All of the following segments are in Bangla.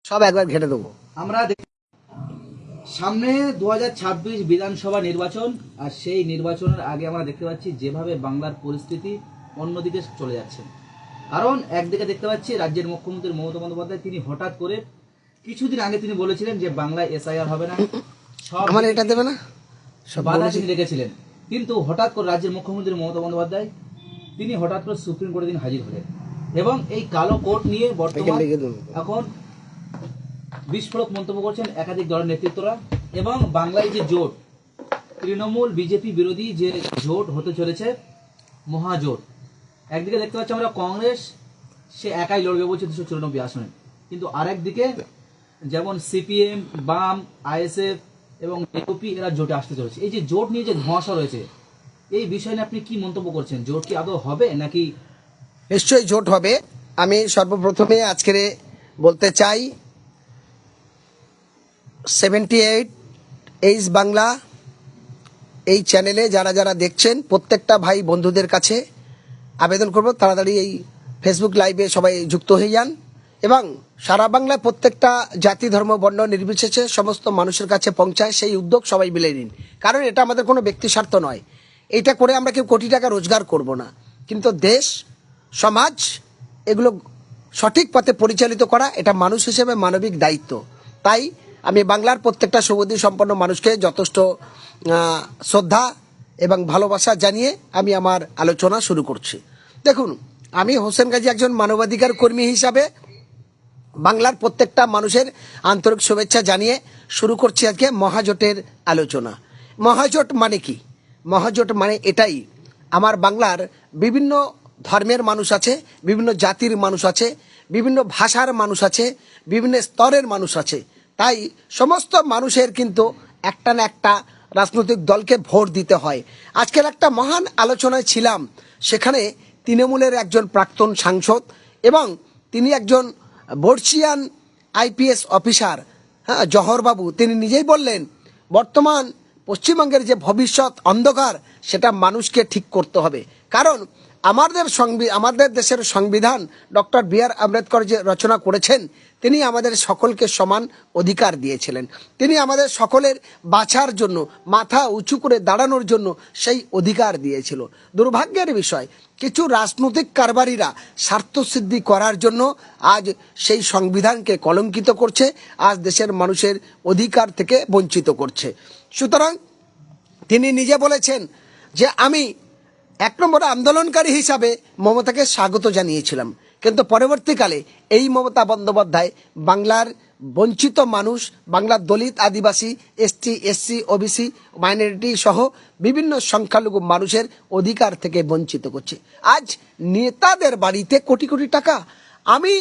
সব একবার ঘেটে দেবো। আমরা সামনে 2026 বিধানসভা নির্বাচন, আর সেই নির্বাচনের আগে আমরা দেখতে পাচ্ছি যেভাবে বাংলার পরিস্থিতি অন্যদিকে চলে যাচ্ছে। কারণ একদিকে দেখতে পাচ্ছি রাজ্যের মুখ্যমন্ত্রী মমতা বন্দ্যোপাধ্যায় তিনি হঠাৎ করে কিছুদিন আগে তিনি বলেছিলেন যে বাংলায় এসআইআর হবে না, সব আমার এটা দেবে না, সব বাধা বলেছি। তিনি রেখেছিলেন। কিন্তু হঠাৎ করে রাজ্যের মুখ্যমন্ত্রী মমতা বন্দ্যোপাধ্যায় তিনি হঠাৎ করে সুপ্রিম কোর্টে দিন হাজির হলেন এবং এই কালো কোর্ট নিয়ে বর্তমান এখন বিস্ফোরক মন্তব্য করছেন একাধিক দলের নেতৃত্বরা। এবং বাংলায় যে জোট, তৃণমূল বিজেপি বিরোধী যে জোট হতে চলেছে, মহাজোট, একদিকে দেখতে পাচ্ছি আমরা কংগ্রেস সে একাই লড়বে বলছে 294 আসনে, কিন্তু আরেকদিকে যেমন সিপিএম, বাম, আইএসএফ এবং ইউপি এরা জোটে আসতে চলেছে। এই যে জোট নিয়ে যে ধোঁয়াশা রয়েছে, এই বিষয় নিয়ে আপনি কি মন্তব্য করছেন? জোট কি আদৌ হবে নাকি? নিশ্চয়ই জোট হবে। আমি সর্বপ্রথমে আজকের বলতে চাই 78 এইচ বাংলা এই চ্যানেলে যারা যারা দেখছেন প্রত্যেকটা ভাই বন্ধুদের কাছে আবেদন করব তাড়াতাড়ি এই ফেসবুক লাইভে সবাই যুক্ত হয়ে যান এবং সারা বাংলায় প্রত্যেকটা জাতি ধর্ম বর্ণ নির্বিশেষে সমস্ত মানুষের কাছে পৌঁছায় সেই উদ্যোগ সবাই মিলে নিন। কারণ এটা আমাদের কোনো ব্যক্তি স্বার্থ নয়, এটা করে আমরা কেউ কোটি টাকা রোজগার করব না, কিন্তু দেশ সমাজ এগুলো সঠিক পথে পরিচালিত করা এটা মানুষ হিসেবে মানবিক দায়িত্ব। তাই আমি বাংলার প্রত্যেকটা সুবুদ্ধি সম্পন্ন মানুষকে যথেষ্ট শ্রদ্ধা এবং ভালোবাসা জানিয়ে আমি আমার আলোচনা শুরু করছি। দেখুন, আমি হোসেন গাজী একজন মানবাধিকার কর্মী হিসাবে বাংলার প্রত্যেকটা মানুষের আন্তরিক শুভেচ্ছা জানিয়ে শুরু করছি আজকে মহাজোটের আলোচনা। মহাজোট মানে কি? মহাজোট মানে এটাই, আমার বাংলার বিভিন্ন ধর্মের মানুষ আছে, বিভিন্ন জাতির মানুষ আছে, বিভিন্ন ভাষার মানুষ আছে, বিভিন্ন স্তরের মানুষ আছে। তাই সমস্ত মানুষের কিন্তু একটা না একটা রাজনৈতিক দলকে ভোট দিতে হয়। আজকের একটা মহান আলোচনায় ছিলাম, সেখানে তৃণমূলের একজন প্রাক্তন সাংসদ এবং তিনি একজন বর্ষিয়ান আইপিএস অফিসার, হ্যাঁ, জহরবাবু, তিনি নিজেই বললেন বর্তমান পশ্চিমবঙ্গের যে ভবিষ্যৎ অন্ধকার সেটা মানুষকে ঠিক করতে হবে। কারণ আমাদের দেশের সংবিধান ডক্টর বি.আর. আম্বেদকর যে রচনা করেছেন, তিনি আমাদের সকলকে সমান অধিকার দিয়েছিলেন। তিনি আমাদের সকলের বাঁচার জন্য, মাথা উঁচু করে দাঁড়ানোর জন্য সেই অধিকার দিয়েছিল। দুর্ভাগ্যের বিষয়, কিছু রাজনৈতিক কারবারিরা স্বার্থসিদ্ধি করার জন্য আজ সেই সংবিধানকে কলঙ্কিত করছে, আজ দেশের মানুষের অধিকার থেকে বঞ্চিত করছে। সুতরাং তিনি নিজে বলেছেন যে আমি 1 নম্বর আন্দোলনকারী হিসাবে মমতাকে স্বাগত জানিয়েছিলাম, কিন্তু পরবর্তীকালে এই মমতা বন্দ্যোপাধ্যায় বাংলার বঞ্চিত মানুষ, বাংলার দলিত, আদিবাসী, এসটি, এসসি, ওবিসি, মাইনরিটি সহ বিভিন্ন সংখ্যালঘু মানুষের অধিকার থেকে বঞ্চিত করছে। আজ নেতাদের বাড়িতে কোটি কোটি টাকা। আমি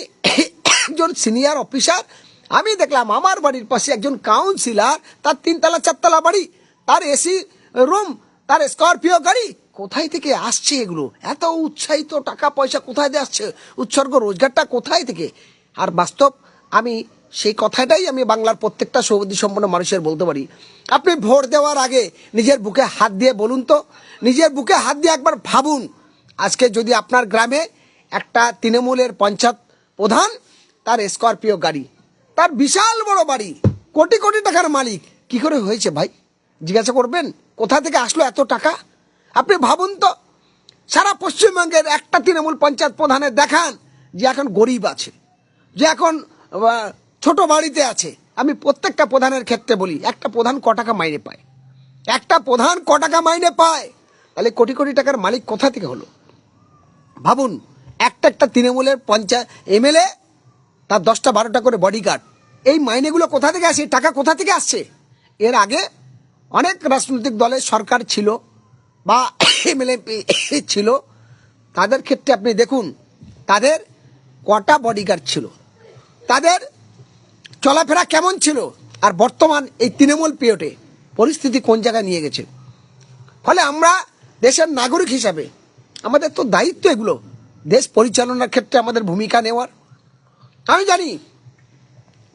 একজন সিনিয়র অফিসার, আমি দেখলাম আমার বাড়ির পাশে একজন কাউন্সিলর, তার 3 তলা 4 তলা বাড়ি, তার এসি রুম, তার স্করপিও গাড়ি। কোথায় থেকে আসছে এগুলো? এত উৎসাহিত টাকা পয়সা কোথায় দিয়ে আসছে? উৎসর্গ রোজগারটা কোথায় থেকে? আর বাস্তব আমি সেই কথাটাই আমি বাংলার প্রত্যেকটা সুবুদ্ধি সম্পন্ন মানুষের বলতে পারি, আপনি ভোট দেওয়ার আগে নিজের বুকে হাত দিয়ে বলুন তো, নিজের বুকে হাত দিয়ে একবার ভাবুন, আজকে যদি আপনার গ্রামে একটা তৃণমূলের পঞ্চায়েত প্রধান, তার স্করপিও গাড়ি, তার বিশাল বড় বাড়ি, কোটি কোটি টাকার মালিক, কি করে হয়েছে ভাই? জিজ্ঞাসা করবেন কোথা থেকে আসলো এত টাকা? আপনি ভাবুন তো, সারা পশ্চিমবঙ্গের একটা তৃণমূল পঞ্চায়েত প্রধানের দেখান যে এখন গরিব আছে, যে এখন ছোট বাড়িতে আছে। আমি প্রত্যেকটা প্রধানের ক্ষেত্রে বলি, একটা প্রধান ক টাকা মাইনে পায়? একটা প্রধান ক টাকা মাইনে পায়? তাহলে কোটি কোটি টাকার মালিক কোথা থেকে হলো? ভাবুন, একটা তৃণমূলের পঞ্চায়েত এমএলএ, তার 10টা 12টা করে বডিগার্ড, এই মাইনেগুলো কোথা থেকে আসে? টাকা কোথা থেকে আসছে? এর আগে অনেক রাজনৈতিক দলের সরকার ছিল বা এমএলএ ছিল, তাদের ক্ষেত্রে আপনি দেখুন তাদের কটা বডিগার্ড ছিল, তাদের চলাফেরা কেমন ছিল, আর বর্তমান এই তৃণমূল পিরিয়ডে পরিস্থিতি কোন জায়গায় নিয়ে গেছে। ফলে আমরা দেশের নাগরিক হিসাবে আমাদের তো দায়িত্ব এগুলো, দেশ পরিচালনার ক্ষেত্রে আমাদের ভূমিকা নেওয়ার। আমি জানি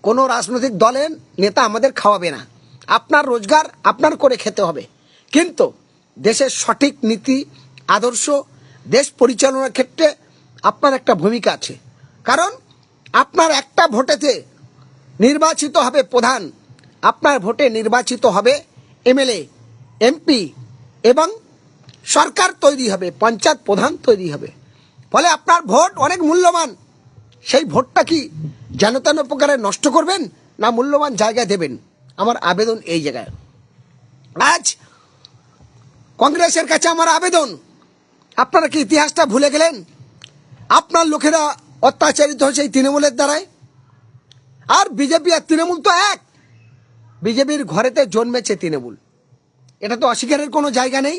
কোনো রাজনৈতিক দলের নেতা আমাদের খাওয়াবে না, আপনার রোজগার আপনার করে খেতে হবে, কিন্তু দেশের সঠিক নীতি আদর্শ, দেশ পরিচালনার ক্ষেত্রে আপনার একটা ভূমিকা আছে। কারণ আপনার একটা ভোটেতে নির্বাচিত হবে প্রধান, আপনার ভোটে নির্বাচিত হবে এমএলএ, এমপি এবং সরকার তৈরি হবে, পঞ্চায়েত প্রধান তৈরি হবে। ফলে আপনার ভোট অনেক মূল্যবান। সেই ভোটটা কি যেন তেন প্রকারে নষ্ট করবেন, না মূল্যবান জায়গায় দেবেন? আমার আবেদন এই জায়গায়। আজ কংগ্রেসের কাছে আমার আবেদন, আপনারা কি ইতিহাসটা ভুলে গেলেন? আপনার লোকেরা অত্যাচারিত হয়েছে এই তৃণমূলের দ্বারায়। আর বিজেপি আর তৃণমূল তো এক। বিজেপির ঘরেতে জন্মেছে তৃণমূল, এটা তো অস্বীকারের কোনো জায়গা নেই।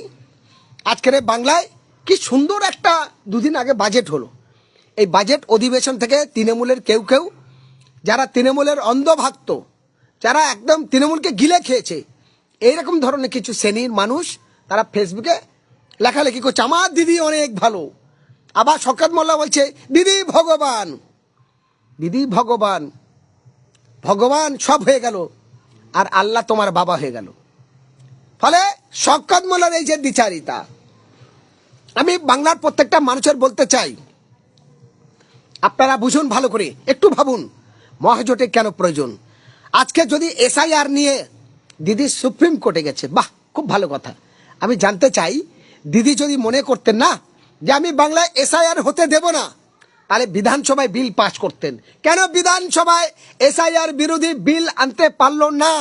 আজকের বাংলায় কি সুন্দর একটা দুদিন আগে বাজেট হলো। এই বাজেট অধিবেশন থেকে তৃণমূলের কেউ কেউ, যারা তৃণমূলের অন্ধভক্ত, যারা একদম তৃণমূলকে গিলে খেয়েছে, এইরকম ধরনের কিছু শ্রেণীর মানুষ তারা ফেসবুকে লেখালেখি করছে, আমার দিদি অনেক ভালো। আবার শওকত মোল্লা বলছে দিদি ভগবান। দিদি ভগবান, ভগবান সব হয়ে গেল আর আল্লাহ তোমার বাবা হয়ে গেল। ফলে শওকত মোল্লার এই যে দ্বিচারিতা, আমি বাংলার প্রত্যেকটা মানুষের বলতে চাই, আপনারা বুঝুন ভালো করে, একটু ভাবুন মহাজোটে কেন প্রয়োজন। আজকে যদি এসআইআর নিয়ে দিদি সুপ্রিম কোর্টে গেছে, বাহ, খুব ভালো কথা। আমি জানতে চাই, দিদি যদি মনে করতেন না যে আমি বাংলায় এসআইআর হতে দেব না, তাহলে বিধানসভায় বিল পাস করতেন। কেন বিধানসভায় এসআইআর বিরোধী বিল আনতে পারলো না?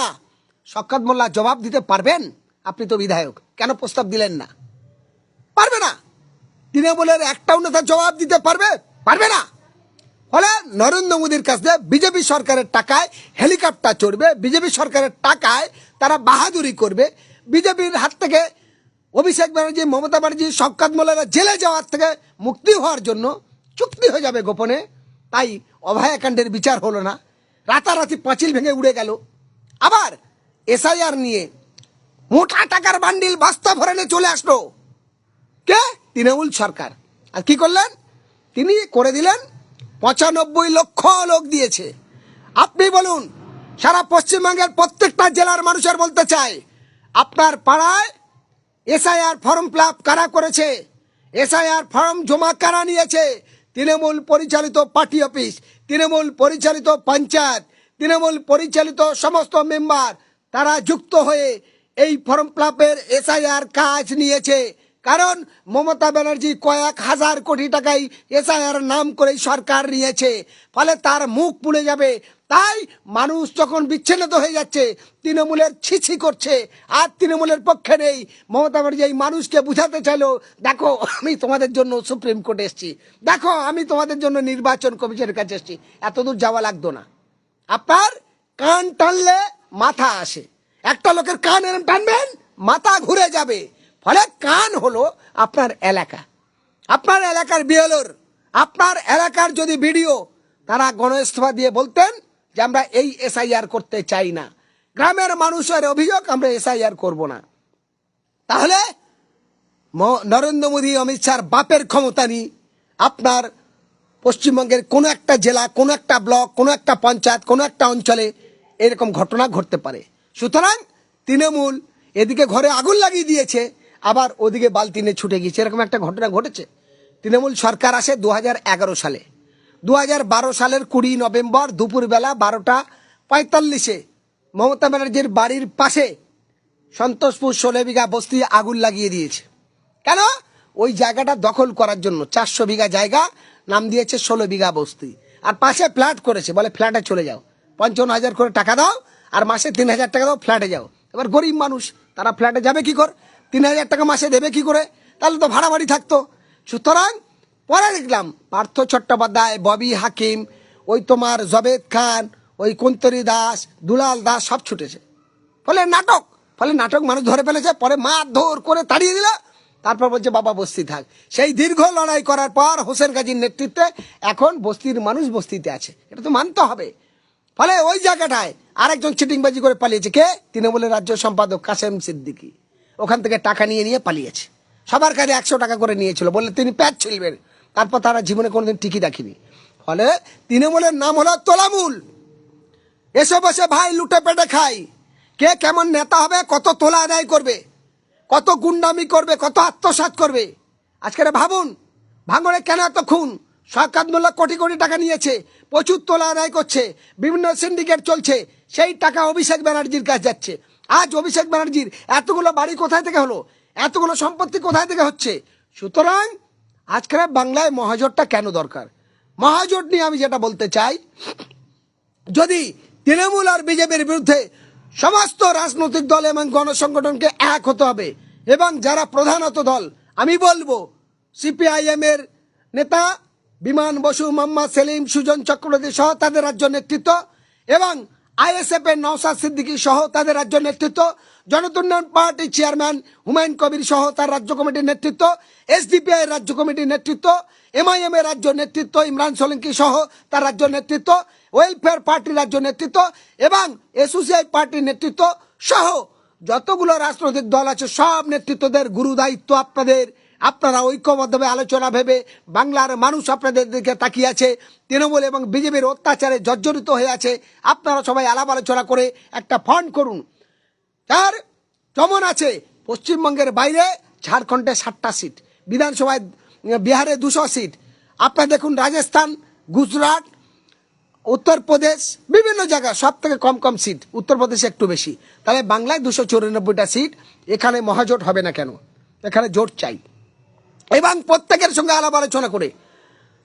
শওকত মোল্লা জবাব দিতে পারবেন? আপনি তো বিধায়ক, কেন প্রস্তাব দিলেন না? পারবে না। তৃণমূলের একটাও নেতা জবাব দিতে পারবে? পারবে না। ফলে নরেন্দ্র মোদীর কাছে বিজেপি সরকারের টাকায় হেলিকপ্টার চড়বে, বিজেপি সরকারের টাকায় তারা বাহাদুরি করবে। বিজেপির হাত থেকে অভিষেক ব্যানার্জি, মমতা ব্যানার্জি, শওকত মোল্লারা জেলে যাওয়ার থেকে মুক্তি হওয়ার জন্য চুক্তি হয়ে যাবে গোপনে। তাই অভয়াকাণ্ডের বিচার হলো না, রাতারাতি পাঁচিল ভেঙে উড়ে গেল। আবার এসআইআর নিয়ে মোটা টাকার বান্ডিল বস্তা ভরে নিয়ে চলে আসলো কে? তৃণমূল সরকার। আর কি করলেন? তিনি করে দিলেন 95 লক্ষ লোক দিয়েছে। আপনি বলুন, সারা পশ্চিমবঙ্গের প্রত্যেকটা জেলার মানুষের বলতে চাই, আপনার পাড়ায় এসআইআর ফর্ম ফিল আপ কারা করেছে? এসআইআর ফর্ম জমা কারা নিয়েছে? তৃণমূল পরিচালিত পার্টি অফিস, তৃণমূল পরিচালিত পঞ্চায়েত, তৃণমূল পরিচালিত সমস্ত মেম্বার, তারা যুক্ত হয়ে এই ফর্ম ফিল আপের এসআইআর কাজ নিয়েছে। কারণ মমতা ব্যানার্জি কয়েক হাজার কোটি টাকায় এসআইআর নাম করে সরকার নিয়েছে। ফলে তার মুখ পুড়ে যাবে। তাই মানুষ যখন বিচ্ছিন্ন হয়ে যাচ্ছে, তৃণমূলের ছিছি করছে আর তৃণমূলের পক্ষে নেই। মমতা ব্যানার্জি এই মানুষকে বুঝাতে চাইলো, দেখো আমি তোমাদের জন্য সুপ্রিম কোর্টে এসেছি, দেখো আমি তোমাদের জন্য নির্বাচন কমিশনের কাছে এসেছি। এতদূর যাওয়া লাগতো না। আপনার কান টানলে মাথা আসে, একটা লোকের কান এরম টানবেন, মাথা ঘুরে যাবে। ফলে কান হলো আপনার এলাকা, আপনার এলাকার বিএলওর, আপনার এলাকার যদি বিডিও, তারা গণইস্তফা দিয়ে বলতেন যে আমরা এই এসআইআর করতে চাই না। গ্রামের মানুষের অভিযোগ, আমরা এসআইআর করব না। তাহলে নরেন্দ্র মোদী, অমিত শাহর বাপের ক্ষমতা নিয়ে আপনার পশ্চিমবঙ্গের কোনো একটা জেলা, কোনো একটা ব্লক, কোনো একটা পঞ্চায়েত, কোনো একটা অঞ্চলে এরকম ঘটনা ঘটতে পারে। সুতরাং তৃণমূল এদিকে ঘরে আগুন লাগিয়ে দিয়েছে, আবার ওদিকে বালতি নিয়ে ছুটে গিয়েছে, এরকম একটা ঘটনা ঘটেছে। তৃণমূল সরকার আসে 2011 সালে। 2012 সালের 20 নভেম্বর দুপুরবেলা 12:45 মমতা ব্যানার্জির বাড়ির পাশে সন্তোষপুর 16 বিঘা বস্তি আগুন লাগিয়ে দিয়েছে। কেন? ওই জায়গাটা দখল করার জন্য। 400 বিঘা জায়গা, নাম দিয়েছে 16 বিঘা বস্তি। আর পাশে ফ্ল্যাট করেছে, বলে ফ্ল্যাটে চলে যাও, 55,000 করে টাকা দাও আর মাসে 3,000 টাকা দাও, ফ্ল্যাটে যাও। এবার গরিব মানুষ, তারা ফ্ল্যাটে যাবে কি করে? 3,000 টাকা মাসে দেবে কি করে? তাহলে তো ভাড়া বাড়ি থাকতো। সুতরাং পরে দেখলাম পার্থ চট্টোপাধ্যায়, ববি হাকিম, ওই তোমার জবেদ খান, ওই কুন্তরী দাস, দুলাল দাস সব ছুটেছে। ফলে নাটক মানুষ ধরে ফেলেছে। পরে মারধর করে তাড়িয়ে দিল। তারপর বলছে বাবা বস্তি থাক। সেই দীর্ঘ লড়াই করার পর হোসেন গাজীর নেতৃত্বে এখন বস্তির মানুষ বস্তিতে আছে, এটা তো মানতে হবে। ফলে ওই জায়গাটায় আরেকজন চিটিংবাজি করে পালিয়েছে। কে? তৃণমূলের রাজ্য সম্পাদক কাসেম সিদ্দিকী। ওখান থেকে টাকা নিয়ে পালিয়েছে। সবার কাছে 100 টাকা করে নিয়েছিল, বললে তিনি প্যাচ ছিলবেন। তারপর তারা জীবনে কোনোদিন টিকি রাখিনি। ফলে তৃণমূলের নাম হলো তোলামূল। এসে বসে ভাই লুটে পেটে খাই। কে কেমন নেতা হবে, কত তোলা আদায় করবে, কত গুন্ডামি করবে, কত আত্মসাৎ করবে। আজকে ভাবুন, ভাঙড়ে কেন এত খুন? শওকত মোল্লা কোটি কোটি টাকা নিয়েছে, প্রচুর তোলা আদায় করছে, বিভিন্ন সিন্ডিকেট চলছে, সেই টাকা অভিষেক ব্যানার্জির কাছে যাচ্ছে। আজ অভিষেক ব্যানার্জির এতগুলো বাড়ি কোথায় থেকে হলো, এতগুলো সম্পত্তি কোথায় থেকে হচ্ছে? সুতরাং আজকের বাংলায় মহাজোটটা কেন দরকার? মহাজোট নিয়ে আমি যেটা বলতে চাই, যদি তৃণমূল আর বিজেপির বিরুদ্ধে সমস্ত রাজনৈতিক দল এবং গণসংগঠনকে এক হতে হবে, এবং যারা প্রধানত দল, আমি বলবো সিপিআইএম এর নেতা বিমান বসু, মোহাম্মদ সেলিম, সুজন চক্রবর্তী সহ তাদের রাজ্য নেতৃত্ব, এবং আইএসএফ এর নওশাদ সিদ্দিকী সহ তাদের রাজ্য নেতৃত্ব, জনতুন্নয়ন পার্টির চেয়ারম্যান হুমায়ুন কবির সহ তার রাজ্য কমিটির নেতৃত্ব, এসডিপিআই এর রাজ্য কমিটির নেতৃত্ব, এমআইএম এর রাজ্য নেতৃত্ব ইমরান সোলঙ্কি সহ তার রাজ্য নেতৃত্ব, ওয়েলফেয়ার পার্টির রাজ্য নেতৃত্ব এবং এসোসিয়াই পার্টির নেতৃত্ব সহ যতগুলো রাজনৈতিক দল আছে সব নেতৃত্বদের গুরু দায়িত্ব আপনাদের। আপনারা ঐক্যবদ্ধভাবে আলোচনা ভেবে, বাংলার মানুষ আপনাদের দিকে তাকিয়ে আছে, তৃণমূল এবং বিজেপির অত্যাচারে জর্জরিত হয়ে আছে, আপনারা সবাই আলাপ আলোচনা করে একটা ফান্ড করুন। তার যেমন আছে পশ্চিমবঙ্গের বাইরে ঝাড়খণ্ডে 7টা সিট, বিধানসভায় বিহারে 200 সিট, আপনারা দেখুন রাজস্থান, গুজরাট, উত্তরপ্রদেশ, বিভিন্ন জায়গায় সব থেকে কম কম সিট, উত্তরপ্রদেশে একটু বেশি। তাহলে বাংলায় 294টা সিট। এখানে মহাজোট হবে না কেন? এখানে জোট চাই, এবং প্রত্যেকের সঙ্গে আলাপ আলোচনা করে,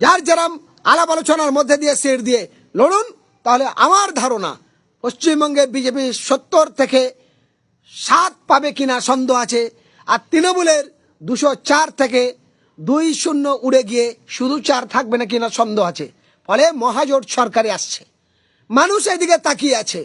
যার যেরম আলাপ আলোচনার মধ্যে দিয়ে সিট দিয়ে লড়ুন। তাহলে আমার ধারণা পশ্চিমবঙ্গে বিজেপি 70 থেকে 7 পাবে কিনা সন্দেহ আছে, আর তৃণমূলের 204 থেকে 2-0 উড়ে গিয়ে শুধু 4 থাকবে না কিনা সন্দেহ আছে। ফলে মহাজোট সরকারে আসছে, মানুষ এদিকে তাকিয়ে আছে।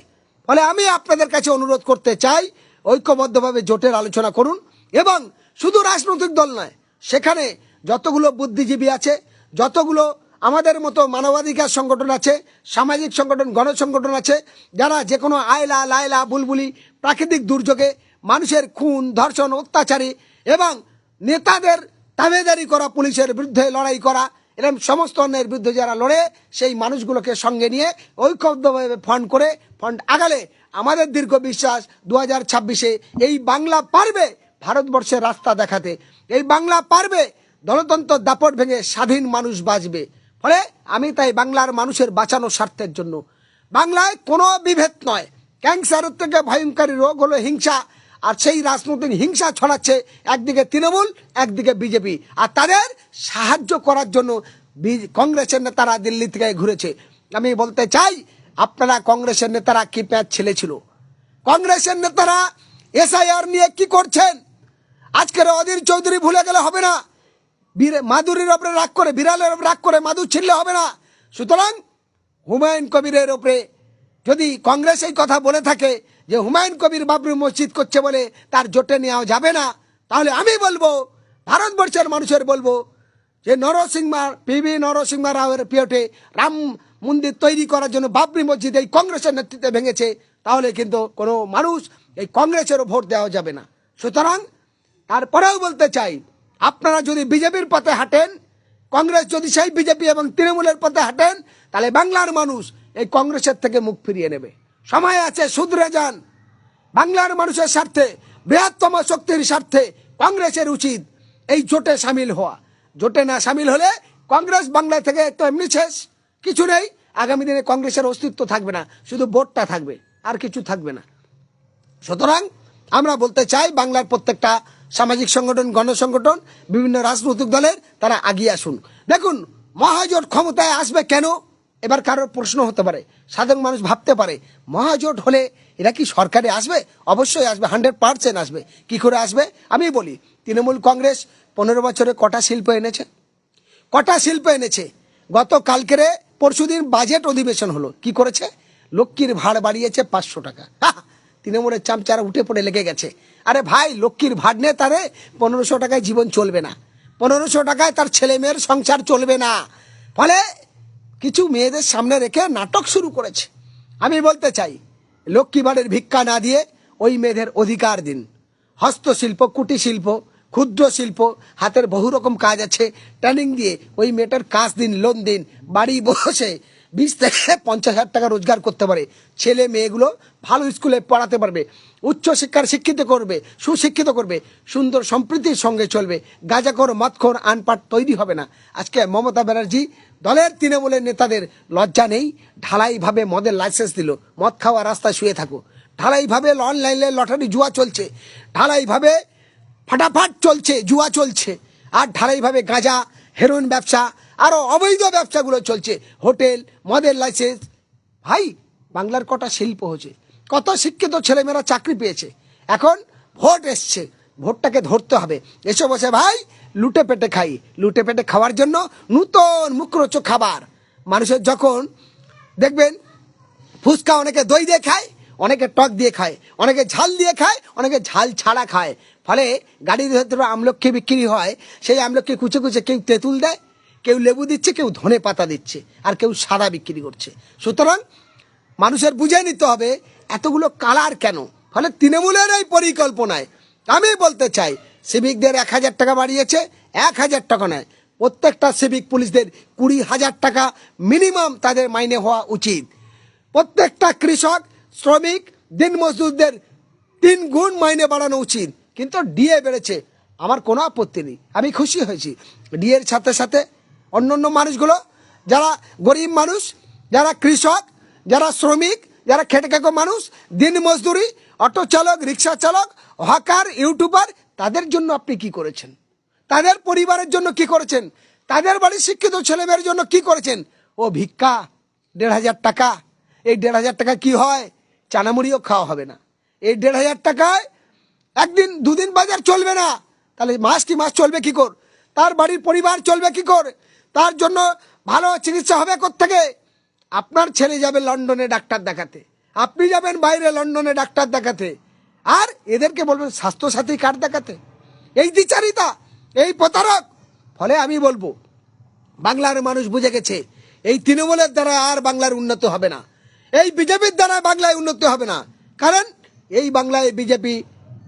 ফলে আমি আপনাদের কাছে অনুরোধ করতে চাই, ঐক্যবদ্ধভাবে জোটের আলোচনা করুন, এবং শুধু রাজনৈতিক দল নয়, সেখানে যতগুলো বুদ্ধিজীবী আছে, যতগুলো আমাদের মতো মানবাধিকার সংগঠন আছে, সামাজিক সংগঠন, গণসংগঠন আছে, যারা যে কোনো আয়লা, লায়লা, বুলবুলি, প্রাকৃতিক দুর্যোগে মানুষের খুন, ধর্ষণ, অত্যাচারী এবং নেতাদের তাবেদারি করা, পুলিশের বিরুদ্ধে লড়াই করা, এরকম সমস্ত অন্যের বিরুদ্ধে যারা লড়ে, সেই মানুষগুলোকে সঙ্গে নিয়ে ঐক্যবদ্ধভাবে ফান্ড আগালে আমাদের দীর্ঘ বিশ্বাস 2026-এ এই বাংলা পারবে ভারতবর্ষের রাস্তা দেখাতে। এই বাংলা পারবে গণতন্ত্র দাপট ভেঙে স্বাধীন মানুষ বাঁচবে। ফলে আমি তাই বাংলার মানুষের বাঁচানোর স্বার্থের জন্য, বাংলায় কোনো বিভেদ নয়, ক্যান্সারের থেকে ভয়ঙ্করী রোগ হলো হিংসা, আর সেই রাজনৈতিক হিংসা ছড়াচ্ছে একদিকে তৃণমূল, একদিকে বিজেপি, আর তাদের সাহায্য করার জন্য কংগ্রেসের নেতারা দিল্লি থেকে ঘুরেছে। আমি বলতে চাই, আপনারা কংগ্রেসের নেতারা কি প্যাঁচ ছেলেছিল? কংগ্রেসের নেতারা এসআইআর নিয়ে কি করছেন? আজকের অধীর চৌধুরী ভুলে গেলে হবে না, মাধুরীর ওপরে রাগ করে, বিড়ালের ওপরে রাগ করে মাদুর ছিঁড়লে হবে না। সুতরাং হুমায়ুন কবিরের ওপরে যদি কংগ্রেস এই কথা বলে থাকে যে হুমায়ুন কবির বাবরি মসজিদ করছে বলে তার জোটে নেওয়া যাবে না, তাহলে আমি বলবো, ভারতবর্ষের মানুষের বলবো যে পিভি নরসিংহ রাওয়ের পিরিয়ডে রাম মন্দির তৈরি করার জন্য বাবরি মসজিদ এই কংগ্রেসের নেতৃত্বে ভেঙেছে, তাহলে কিন্তু কোনো মানুষ এই কংগ্রেসেরও ভোট দেওয়া যাবে না। সুতরাং তারপরেও বলতে চাই, আপনারা যদি বিজেপির পথে হাঁটেন, কংগ্রেস যদি সেই বিজেপি এবং তৃণমূলের পথে হাঁটেন, তাহলে বাংলার মানুষ এই কংগ্রেসের থেকে মুখ ফিরিয়ে নেবে। সময় আছে, শুধরে যান। বাংলার মানুষের স্বার্থে, বৃহত্তম শক্তির স্বার্থে কংগ্রেসের উচিত এই জোটে সামিল হওয়া। জোটে না সামিল হলে কংগ্রেস বাংলা থেকে তো এমনি শেষ, কিছু নেই। আগামী দিনে কংগ্রেসের অস্তিত্ব থাকবে না, শুধু ভোটটা থাকবে, আর কিছু থাকবে না। সুতরাং আমরা বলতে চাই, বাংলার প্রত্যেকটা সামাজিক সংগঠন, গণসংগঠন, বিভিন্ন রাজনৈতিক দলের তারা আগিয়ে আসুন। দেখুন, মহাজোট ক্ষমতায় আসবে কেন? এবার কারোর প্রশ্ন হতে পারে, সাধারণ মানুষ ভাবতে পারে, মহাজোট হলে এরা কি সরকারে আসবে? অবশ্যই আসবে, 100% আসবে। কি করে আসবে আমি বলি। তৃণমূল কংগ্রেস 15 বছরে কটা শিল্প এনেছে? কটা শিল্প এনেছে? গত কালকের পরশুদিন বাজেট অধিবেশন হলো, কি করেছে? লক্ষ্মীর ভাড় বাড়িয়েছে 500 টাকা। তৃণমূলের চামচারা উঠে পড়ে লেগে গেছে। আরে ভাই, লক্ষ্মীর ভাড় নিয়ে তারে 1500 টাকায় জীবন চলবে না, 1500 টাকায় তার ছেলে মেয়ের সংসার চলবে না। ফলে কিছু মেয়েদের সামনে রেখে নাটক শুরু করেছে। আমি বলতে চাই, লক্ষ্মী ভাড়ের ভিক্ষা না দিয়ে ওই মেয়েদের অধিকার দিন। হস্তশিল্প, কুটির শিল্প, ক্ষুদ্র শিল্প, হাতের বহু রকম কাজ আছে, ট্রেনিং দিয়ে ওই মেয়েটার কাজ দিন, লোন দিন, বাড়ি বসে 20 থেকে 50,000 টাকা রোজগার করতে পারে। ছেলে মেয়েগুলো ভালো স্কুলে পড়াতে পারবে, উচ্চশিক্ষার শিক্ষিত করবে, সুশিক্ষিত করবে, সুন্দর সম্প্রীতির সঙ্গে চলবে। গাঁজাখোর, মদখোর, আনপাট তৈরি হবে না। আজকে মমতা ব্যানার্জি দলের তৃণমূলের নেতাদের লজ্জা নেই। ঢালাইভাবে মদের লাইসেন্স দিল, মদ খাওয়া রাস্তায় শুয়ে থাকো। ঢালাইভাবে অনলাইনে লটারি জুয়া চলছে, ঢালাইভাবে ফাটাফাট চলছে, জুয়া চলছে, আর ঢালাইভাবে গাঁজা হেরোইন ব্যবসা আরও অবৈধ ব্যবসাগুলো চলছে, হোটেল মদের লাইসেন্স। ভাই বাংলার কটা শিল্প হয়েছে, কত শিক্ষিত ছেলেমেয়েরা চাকরি পেয়েছে। এখন ভোট এসছে, ভোটটাকে ধরতে হবে। এসে বসে ভাই লুটে পেটে খাই, লুটে পেটে খাওয়ার জন্য নূতন মুখরোচক খাবার মানুষের যখন দেখবেন, ফুচকা অনেকে দই দিয়ে খায়, অনেকে টক দিয়ে খায়, অনেকে ঝাল দিয়ে খায়, অনেকে ঝাল ছাড়া খায়। ফলে গাড়ির ভেতরে আমলকি বিক্রি হয়, সেই আমলকি কুচে কুচে কেউ তেঁতুল দেয়, কেউ লেবু দিচ্ছে, কেউ ধনে পাতা দিচ্ছে, আর কেউ সাদা বিক্রি করছে। সুতরাং মানুষের বুঝে নিতে হবে এতগুলো কালার কেন। ফলে তৃণমূলের এই পরিকল্পনায় আমি বলতে চাই, সিভিকদের 1,000 টাকা বাড়িয়েছে, 1,000 টাকা নয়, প্রত্যেকটা সিভিক পুলিশদের 20,000 টাকা মিনিমাম তাদের মাইনে হওয়া উচিত। প্রত্যেকটা কৃষক শ্রমিক দিন মজদুরদের 3 গুণ মাইনে বাড়ানো উচিত। কিন্তু ডিএ বেড়েছে, আমার কোনো আপত্তি নেই, আমি খুশি হয়েছি। ডিএর সাথে সাথে অন্য মানুষগুলো, যারা গরিব মানুষ, যারা কৃষক, যারা শ্রমিক, যারা খেটে খাটো মানুষ, দিন মজদুরি, অটো চালক, রিক্সা চালক, হকার, ইউটিউবার, তাদের জন্য আপনি কি করেছেন? তাদের পরিবারের জন্য কি করেছেন? তাদের বাড়ির শিক্ষিত ছেলেমেয়ের জন্য কি করেছেন? ও ভিক্ষা 1,500 টাকা, এই 1,500 টাকা কি হয়? চানামুড়িও খাওয়া হবে না। এই 1,500 টাকায় একদিন দুদিন বাজার চলবে না, তাহলে মাস কি মাস চলবে কি কর? তার বাড়ির পরিবার চলবে কি করে? তার জন্য ভালো চিকিৎসা হবে কোত্থেকে? আপনার ছেলে যাবে লন্ডনে ডাক্তার দেখাতে, আপনি যাবেন বাইরে লন্ডনে ডাক্তার দেখাতে, আর এদেরকে বলবেন স্বাস্থ্যসাথী কার্ড দেখাতে। এই দ্বিচারিতা, এই প্রতারক। ফলে আমি বলবো বাংলার মানুষ বুঝে গেছে এই তৃণমূলের দ্বারা আর বাংলার উন্নতি হবে না, এই বিজেপির দ্বারা বাংলায় উন্নতি হবে না। কারণ এই বাংলায় বিজেপি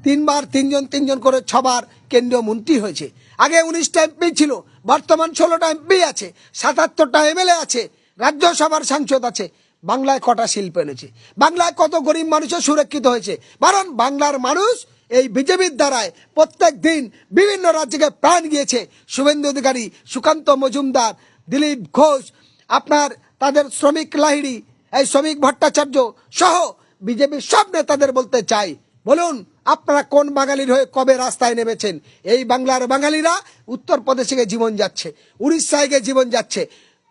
3বার 3জন করে 6বার কেন্দ্রীয় মন্ত্রী হয়েছে। আগে 19টা এমপি ছিল, বর্তমান 16টা এমপি আছে, 77টা এমএলএ আছে, রাজ্যসভার সাংসদ আছে। বাংলায় কটা শিল্প এনেছে, বাংলায় কত গরিব মানুষের সুরক্ষিত হয়েছে। কারণ বাংলার মানুষ এই বিজেপির দ্বারায় প্রত্যেক দিন বিভিন্ন রাজ্যকে প্রাণ গিয়েছে। শুভেন্দু অধিকারী, সুকান্ত মজুমদার, দিলীপ ঘোষ, আপনার তাদের শ্রমিক লাহিড়ী, এই শ্রমিক ভট্টাচার্য সহ বিজেপির সব নেতাদের বলতে চাই, বলুন আপনারা কোন বাঙালির হয়ে কবে রাস্তায় নেমেছেন? এই বাংলার বাঙালিরা উত্তরপ্রদেশে গিয়ে জীবন যাচ্ছে, উড়িষ্যায় গিয়ে জীবন যাচ্ছে,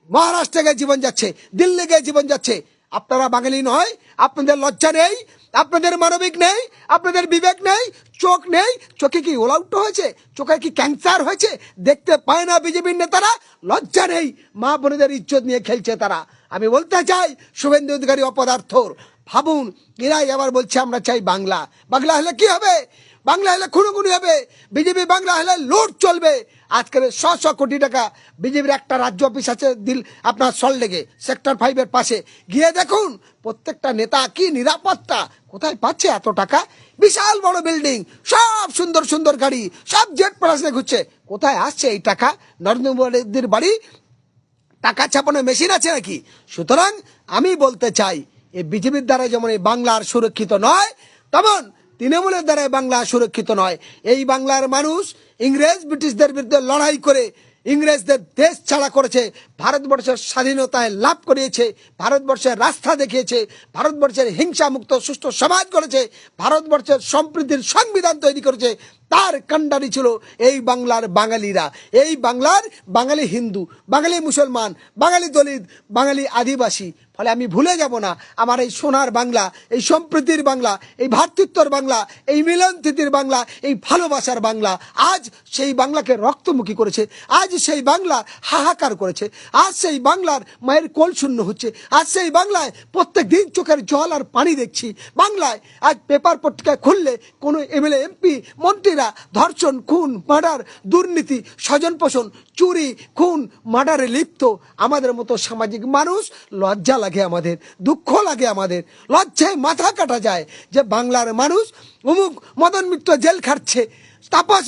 মহারাষ্ট্রে গিয়ে জীবন যাচ্ছে, দিল্লি গিয়ে জীবন যাচ্ছে। আপনারা বাঙালি নয়? আপনাদের লজ্জা নেই? আপনাদের মানবিক নেই? আপনাদের বিবেক নেই? চোখ নেই? চোখে কি ওলাউট হয়েছে? চোখে কি ক্যান্সার হয়েছে? দেখতে পায় না বিজেপির নেতারা? লজ্জা নেই? মা বোনেদের ইজ্জত নিয়ে খেলছে তারা। আমি বলতে চাই শুভেন্দু অধিকারী অপদার্থর, ভাবুন এরাই আবার বলছে আমরা চাই বাংলা। বাংলা হলে কি হবে? বাংলা হলে খুনোখুনি হবে, বিজেপি বাংলা হলে লুট চলবে। আজকের 100 কোটি টাকা বিজেপির একটা রাজ্য অফিস আছে আপনার সল্টলেকে সেক্টর 5-এর পাশে, গিয়ে দেখুন প্রত্যেকটা নেতা কি নিরাপত্তা, কোথায় পাচ্ছে এত টাকা? বিশাল বড় বিল্ডিং, সব সুন্দর সুন্দর গাড়ি, সব জেট প্লাসে ঘুরছে। কোথায় আসছে এই টাকা? নরেন্দ্র মোদীর বাড়ি টাকা ছাপানোর মেশিন আছে নাকি? সুতরাং আমি বলতে চাই এই বিজেপির দ্বারা যেমন এই বাংলার সুরক্ষিত নয়, তেমন তৃণমূলের দ্বারা বাংলা সুরক্ষিত নয়। এই বাংলার মানুষ ইংরেজ ব্রিটিশদের বিরুদ্ধে লড়াই করে ইংরেজদের দেশ ছাড়া করেছে, ভারতবর্ষের স্বাধীনতায় লাভ করিয়েছে, ভারতবর্ষের রাস্তা দেখিয়েছে, ভারতবর্ষের হিংসা মুক্ত সুষ্ঠু সমাজ করেছে, ভারতবর্ষের সম্প্রীতির সংবিধান তৈরি করেছে। তার কাণ্ডারি ছিল এই বাংলার বাঙালিরা। এই বাংলার বাঙালি হিন্দু, বাঙালি মুসলমান, বাঙালি দলিত, বাঙালি আদিবাসী। ফলে আমি ভুলে যাব না আমার এই সোনার বাংলা, এই সম্প্রীতির বাংলা, এই ভ্রাতৃত্বর বাংলা, এই মিলনস্থিতির বাংলা, এই ভালোবাসার বাংলা। আজ সেই বাংলাকে রক্তমুখী করেছে, আজ সেই বাংলা হাহাকার করেছে, আজ সেই বাংলার মায়ের কোল শূন্য হচ্ছে, আজ সেই বাংলায় প্রত্যেক দিন চোখের জল আর পানি দেখছি। বাংলায় আজ পেপার পত্রিকায় খুললে কোনো এমএলএ এমপি মন্ত্রীরা ধর্ষণ, খুন, মার্ডার, দুর্নীতি, স্বজন পোষণ, চুরি, খুন, মার্ডারে লিপ্ত। আমাদের মতো সামাজিক মানুষ লজ্জা লাগে, আমাদের দুঃখ লাগে, আমাদের লজ্জায় মাথা কাটা যায় যে বাংলার মানুষ অমুক মদন মিত্র জেল খাটছে, তাপস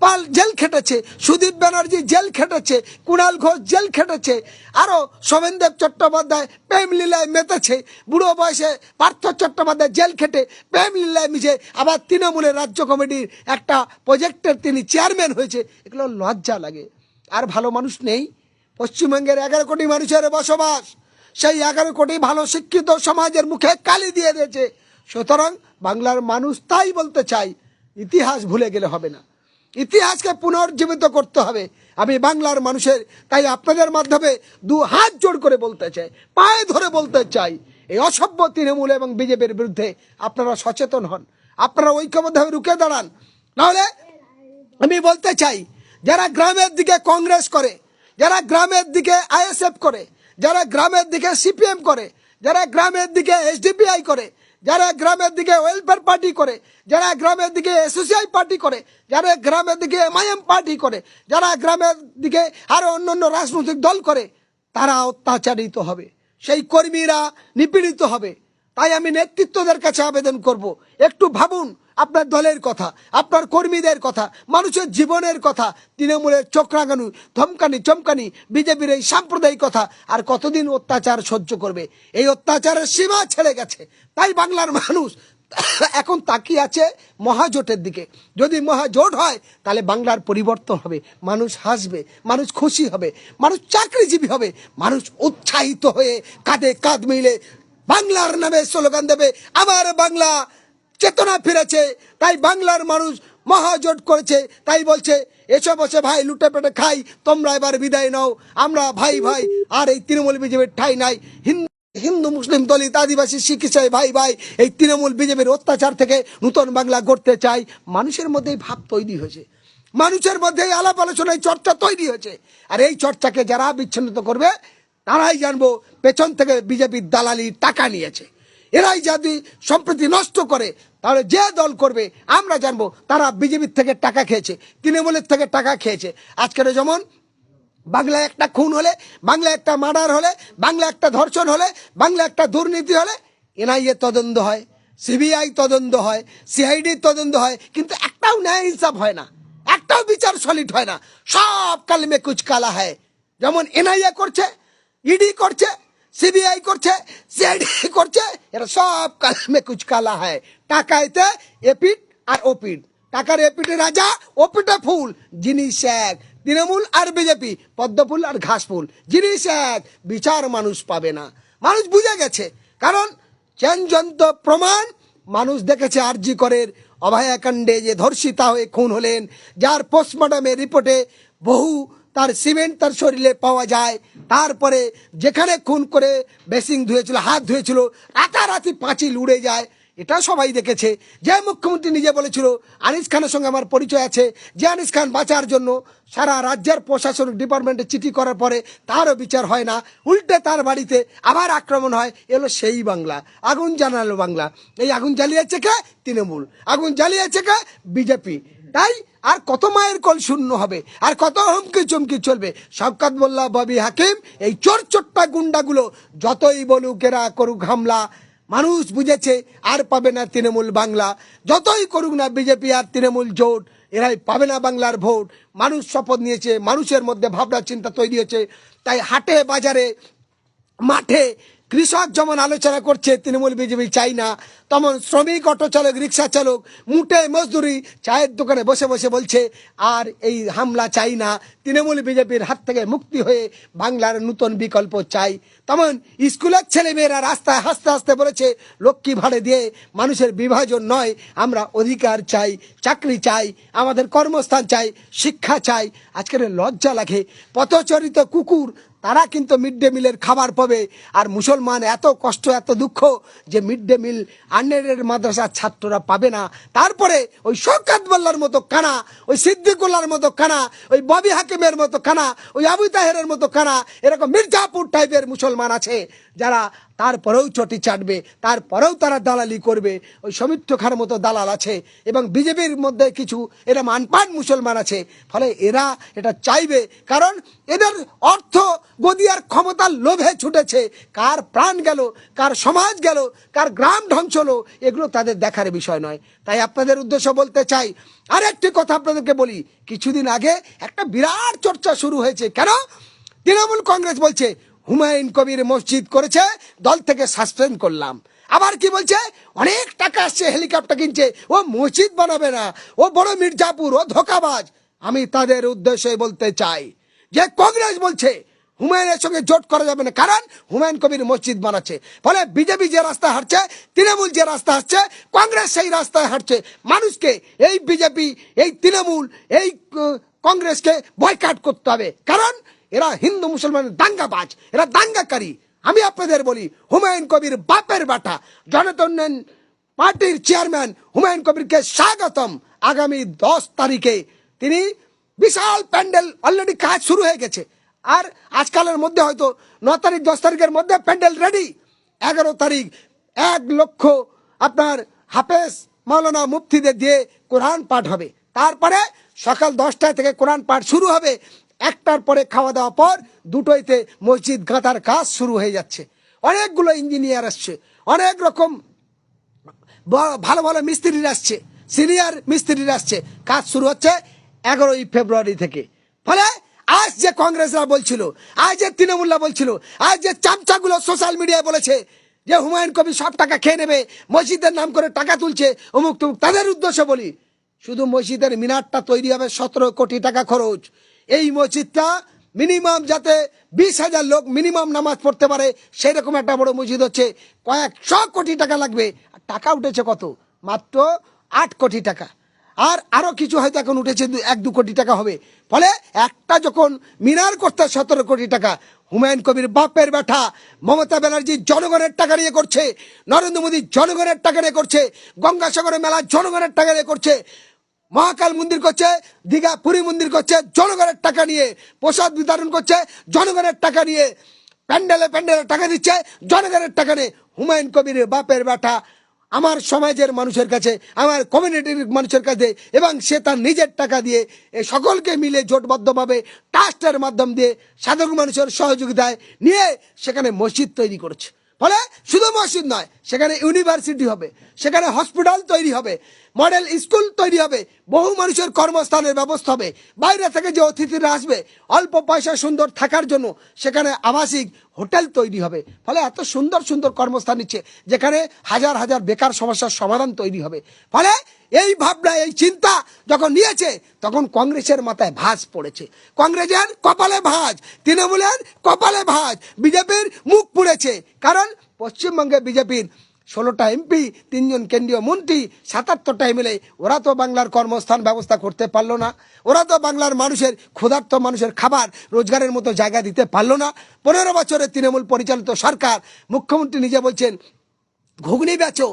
পাল জেল খেটেছে, সুদীপ ব্যানার্জি জেল খেটেছে, কুণাল ঘোষ জেল খেটেছে, আরও সোমেনদেব চট্টোপাধ্যায় প্রেম লীলায় মেতেছে, বুড়ো বয়সে পার্থ চট্টোপাধ্যায় জেল খেটে প্রেম লীলায় মিশে আবার তৃণমূলের রাজ্য কমিটির একটা প্রজেক্টের তিনি চেয়ারম্যান হয়েছে। এগুলো লজ্জা লাগে। আর ভালো মানুষ নেই? পশ্চিমবঙ্গের 11 কোটি মানুষের বসবাস, সেই 11 কোটি ভালো শিক্ষিত সমাজের মুখে কালি দিয়ে দিয়েছে। সুতরাং বাংলার মানুষ তাই বলতে চাই, ইতিহাস ভুলে গেলে হবে না, ইতিহাসকে পুনর্জীবিত করতে হবে। আমি বাংলার মানুষের তাই আপনাদের মাধ্যমে 2 হাত জোড় করে বলতে চাই, পায়ে ধরে বলতে চাই, এই অসভ্য তৃণমূল এবং বিজেপির বিরুদ্ধে আপনারা সচেতন হন, আপনারা ঐক্যবদ্ধভাবে রুখে দাঁড়ান। নাহলে আমি বলতে চাই, যারা গ্রামের দিকে কংগ্রেস করে, যারা গ্রামের দিকে আইএসএফ করে, যারা গ্রামের দিকে সিপিএম করে, যারা গ্রামের দিকে এসডিপিআই করে, যারা গ্রামের দিকে ওয়েলফেয়ার পার্টি করে, যারা গ্রামের দিকে এসোসিআই পার্টি করে, যারা গ্রামের দিকে এমআইএম পার্টি করে, যারা গ্রামের দিকে আরো অন্যান্য রাজনৈতিক দল করে, তারা অত্যাচারিত হবে, সেই কর্মীরা নিপীড়িত হবে। তাই আমি নেতৃত্বদের কাছে আবেদন করব, একটু ভাবুন আপনার দলের কথা, আপনার কর্মীদের কথা, মানুষের জীবনের কথা। তৃণমূলের চোখ রাঙানো, ধমকানি চমকানি, বিজেপির এই সাম্প্রদায়িক কথা আর কতদিন অত্যাচার সহ্য করবে? এই অত্যাচারের সীমা ছেড়ে গেছে। তাই বাংলার মানুষ এখন তাকিয়ে আছে মহাজোটের দিকে। যদি মহাজোট হয় তাহলে বাংলার পরিবর্তন হবে, মানুষ হাসবে, মানুষ খুশি হবে, মানুষ চাকরিজীবী হবে, মানুষ উৎসাহিত হয়ে কাঁধে কাঁধ মিলে বাংলার নামে স্লোগান দেবে, আমার বাংলা চেতনা ফিরেছে। তাই বাংলার মানুষ মহাজোট করেছে, তাই বলছে এসব বসে ভাই লুটে পেটে খাই, তোমরা এবার বিদায় নাও, আমরা ভাই ভাই, আর এই তৃণমূল বিজেপির ঠাঁই নাই। হিন্দু মুসলিম দলিত আদিবাসী শিখ ইসাই ভাই ভাই, এই তৃণমূল বিজেপির অত্যাচার থেকে নতুন বাংলা গড়তে চাই। মানুষের মধ্যে ভাব তৈরি হয়েছে, মানুষের মধ্যে আলাপ আলোচনায় চর্চা তৈরি হয়েছে। আর এই চর্চাকে যারা বিচ্ছিন্ন করবে তারাই জানবো পেছন থেকে বিজেপির দালালি টাকা নিয়েছে। এরাই যদি সম্প্রীতি নষ্ট করে তাহলে যে দল করবে আমরা জানবো তারা বিজেপির থেকে টাকা খেয়েছে, তৃণমূলের থেকে টাকা খেয়েছে। আজকের যেমন বাংলায় একটা খুন হলে, বাংলায় একটা মার্ডার হলে, বাংলায় একটা ধর্ষণ হলে, বাংলায় একটা দুর্নীতি হলে এনআইএ তদন্ত হয়, সিবিআই তদন্ত হয়, সিআইডি তদন্ত হয়, কিন্তু একটাও ন্যায় ইনসাফ হয় না, একটাও বিচার সলিড হয় না। সব কালমে কুচ কালা হয়। যেমন এনআইএ করছে, ইডি করছে, সিবিআই করছে, সিআইডি করছে, এরা সব কালমে কুচ কালা হয়। টাকাইতে এপিট আর ওপিট, টাকার এপিটে রাজা, ওপিটে ফুল, জিনিস এক। তৃণমূল আর বিজেপি পদ্মফুল আর ঘাসফুল, জিনিস এক। বিচার মানুষ পাবে না, মানুষ বুঝে গেছে। কারণ চেনজন্ত প্রমাণ মানুষ দেখেছে। আরজি করের অভয়াকাণ্ডে যে ধর্ষিতা হয়ে খুন হলেন, যার পোস্টমর্টমের রিপোর্টে বহু তার সিমেন্ট তার শরীরে পাওয়া যায়, তারপরে যেখানে খুন করে বেসিং ধুয়েছিল, হাত ধুয়েছিল, রাতারাতি পাঁচিল উড়ে যায়, এটা সবাই দেখেছে। যে মুখ্যমন্ত্রী নিজে বলেছিল আনিস খানের সঙ্গে আমার পরিচয় আছে, যে আনিস খান বাঁচার জন্য সারা রাজ্যের প্রশাসনিক ডিপার্টমেন্টে চিঠি করার পরে তারও বিচার হয় না, উল্টে তার বাড়িতে আবার আক্রমণ হয়। এলো সেই বাংলা, আগুন জানালো বাংলা। এই আগুন জ্বালিয়েছে কে? তৃণমূল। আগুন জ্বালিয়েছে কে? বিজেপি। তাই আর কত মায়ের কল শূন্য হবে, আর কত হুমকি চমকি চলবে? শওকত মোল্লা, ববি হাকিম, এই চোর চোট্টা গুন্ডাগুলো যতই বলুক এরা করুক হামলা, মানুষ বুঝেছে আর পাবে না তৃণমূল বাংলা। যতই করুক না বিজেপি আর তৃণমূল জোট, এরাই পাবে না বাংলার ভোট। মানুষ শপথ নিয়েছে, মানুষের মধ্যে ভাবনা চিন্তা তৈরি হয়েছে। তাই হাটে বাজারে মাঠে কৃষক যেমন আলোচনা করছে তৃণমূল বিজেপি চাই না, তেমন শ্রমিক, অটো চালক, রিক্সা চালক, মুটে মজদুরি চায়ের দোকানে বসে বসে বলছে আর এই হামলা চাই না, তৃণমূল বিজেপির হাত থেকে মুক্তি হয়ে বাংলার নতুন বিকল্প চাই। তেমন স্কুলের ছেলেমেয়েরা রাস্তায় হাসতে হাসতে বলেছে লক্ষ্মী ভাড়ে দিয়ে মানুষের বিভাজন নয়, আমরা অধিকার চাই, চাকরি চাই, আমাদের কর্মস্থান চাই, শিক্ষা চাই। আজকের লজ্জা লাগে, পথচরিত কুকুর তারা কিন্তু মিড ডে মিলের খাবার পাবে, আর মুসলমান এত কষ্ট এত দুঃখ যে মিড ডে মিল আনএডেড মাদ্রাসার ছাত্ররা পাবে না। তারপরে ওই শওকত মোল্লার মতো কানা, ওই সিদ্দিকুল্লাহর মতো কানা, ওই ববি হাকিমের মতো কানা, ওই আবু তাহেরের মতো কানা, এরকম মির্জাপুর টাইপের মুসলমান আছে যারা তারপরেও চটি চাটবে, তারপরেও তারা দালালি করবে। ওই সমিত্র খার মতো দালাল আছে এবং বিজেপির মধ্যে কিছু এরকম আনপান মুসলমান আছে। ফলে এরা এটা চাইবে, কারণ এদের অর্থ গদিয়ার ক্ষমতার লোভে ছুটেছে। কার প্রাণ গেল, কার সমাজ গেল, কার গ্রাম ধ্বংস হলো, এগুলো তাদের দেখার বিষয় নয়। তাই আপনাদের উদ্দেশ্য বলতে চাই, আরেকটি কথা আপনাদেরকে বলি। কিছুদিন আগে একটা বিরাট চর্চা শুরু হয়েছে। কেন? তৃণমূল কংগ্রেস বলছে হুমায়ুন কবির মসজিদ করেছে, দল থেকে সাসপেন্ড করলাম। আবার কি বলছে? অনেক টাকা আসছে, হেলিকপ্টার কিনছে, ও মসজিদ বানাবে না, ও বড় মির্জাপুর, ও ধোকাবাজ। আমি তাদের উদ্দেশ্যে বলতে চাই যে কংগ্রেস বলছে হুমায়ুনের সঙ্গে জোট করা যাবে না, কারণ হুমায়ুন কবির মসজিদ বানাচ্ছে। ফলে বিজেপি যে রাস্তা হাঁটছে, তৃণমূল যে রাস্তা হাঁটছে, কংগ্রেস সেই রাস্তায় হাঁটছে। মানুষকে এই বিজেপি, এই তৃণমূল, এই কংগ্রেসকে বয়কট করতে হবে, কারণ এরা হিন্দু মুসলমানের দাঙ্গাবাজ, এরা দাঙ্গাকারী। আমি আপনাদের বলি, হুমায়ুন কবির বাপের বাটা জনতন্ত্র পার্টির চেয়ারম্যান হুমায়ুন কবিরকে স্বাগতম। আগামী 10 তারিখে তিনি বিশাল প্যান্ডেল, অলরেডি কাজ শুরু হয়ে গেছে, আর আজকালের মধ্যে হয়তো 9 তারিখ 10 তারিখের মধ্যে প্যান্ডেল রেডি। 11 তারিখ 1 লক্ষ আপনার হাফেজ মাওলানা মুফতিদের দিয়ে কোরআন পাঠ হবে। তারপরে সকাল 10টা থেকে কোরআন পাঠ শুরু হবে। 1টার পরে খাওয়া দাওয়া পর 2টোতে মসজিদ গাঁথার কাজ শুরু হয়ে যাচ্ছে। অনেকগুলো ইঞ্জিনিয়ার আসছে, অনেক রকম ভালো ভালো মিস্ত্রিরা আসছে, সিনিয়র মিস্ত্রিরা আসছে। কাজ শুরু হচ্ছে 11ই ফেব্রুয়ারি থেকে। ফলে আজ যে কংগ্রেসরা বলছিল, আজ যে তৃণমূলরা বলছিল, আজ যে চামচাগুলো সোশ্যাল মিডিয়ায় বলেছে যে হুমায়ুন কবির সব টাকা খেয়ে নেবে, মসজিদের নাম করে টাকা তুলছে, অমুক তমুক, তাদের উদ্দেশ্যে বলি, শুধু মসজিদের মিনারটা তৈরি হবে 17 কোটি টাকা খরচ। এই মসজিদটা মিনিমাম যাতে 20,000 লোক মিনিমাম নামাজ পড়তে পারে, সেই রকম একটা বড় মসজিদ হচ্ছে, কয়েকশো কোটি টাকা লাগবে। আর টাকা উঠেছে কত? মাত্র 8 কোটি টাকা। আর আরো কিছু হয়তো এখন উঠেছে, 1-2 কোটি টাকা হবে। ফলে একটা যখন মিনার করতে 17 কোটি টাকা, হুমায়ুন কবির বাপের ব্যাটা মমতা ব্যানার্জি জনগণের টাকা নিয়ে করছে, নরেন্দ্র মোদী জনগণের টাকা নিয়ে করছে, গঙ্গাসাগরের মেলা জনগণের টাকা নিয়ে করছে, মহাকাল মন্দির করছে, দীঘা পুরী মন্দির করছে জনগণের টাকা নিয়ে, প্রসাদ বিতরণ করছে জনগণের টাকা নিয়ে, প্যান্ডেলে প্যান্ডেলে টাকা দিচ্ছে জনগণের টাকা নিয়ে। হুমায়ুন কবির বাপের ব্যাটা আমার সমাজের মানুষের কাছে, আমার কমিউনিটির মানুষের কাছে, এবং সে তার নিজের টাকা দিয়ে সকলকে মিলে জোটবদ্ধভাবে ট্রাস্টের মাধ্যম দিয়ে সাধারণ মানুষের সহযোগিতায় নিয়ে সেখানে মসজিদ তৈরি করেছে। ফলে শুধু মসজিদ নয়, সেখানে ইউনিভার্সিটি হবে, সেখানে হসপিটাল তৈরি হবে, মডেল স্কুল তৈরি হবে, বহু মানুষের কর্মস্থানের ব্যবস্থা হবে, বাইরে থেকে যে অতিথিরা আসবে অল্প পয়সা সুন্দর থাকার জন্য সেখানে আবাসিক হোটেল তৈরি হবে। ফলে এত সুন্দর সুন্দর কর্মস্থান নিচ্ছে, যেখানে হাজার হাজার বেকার সমস্যার সমাধান তৈরি হবে। ফলে এই ভাবনা, এই চিন্তা যখন নিয়েছে, তখন কংগ্রেসের মাথায় ভাঁজ পড়েছে, কংগ্রেসের কপালে ভাঁজ, তৃণমূলের কপালে ভাঁজ, বিজেপির মুখ পুড়েছে। কারণ পশ্চিমবঙ্গে বিজেপির 16টা এমপি, 3 জন কেন্দ্রীয় মন্ত্রী, 77টা এমএলএ, ওরা তো বাংলার কর্মস্থান ব্যবস্থা করতে পারলো না, ওরা তো বাংলার মানুষের ক্ষুধার্ত মানুষের খাবার রোজগারের মতো জায়গা দিতে পারলো না। 15 বছরের তৃণমূল পরিচালিত সরকার, মুখ্যমন্ত্রী নিজে বলছেন ঘুগনি বেচো,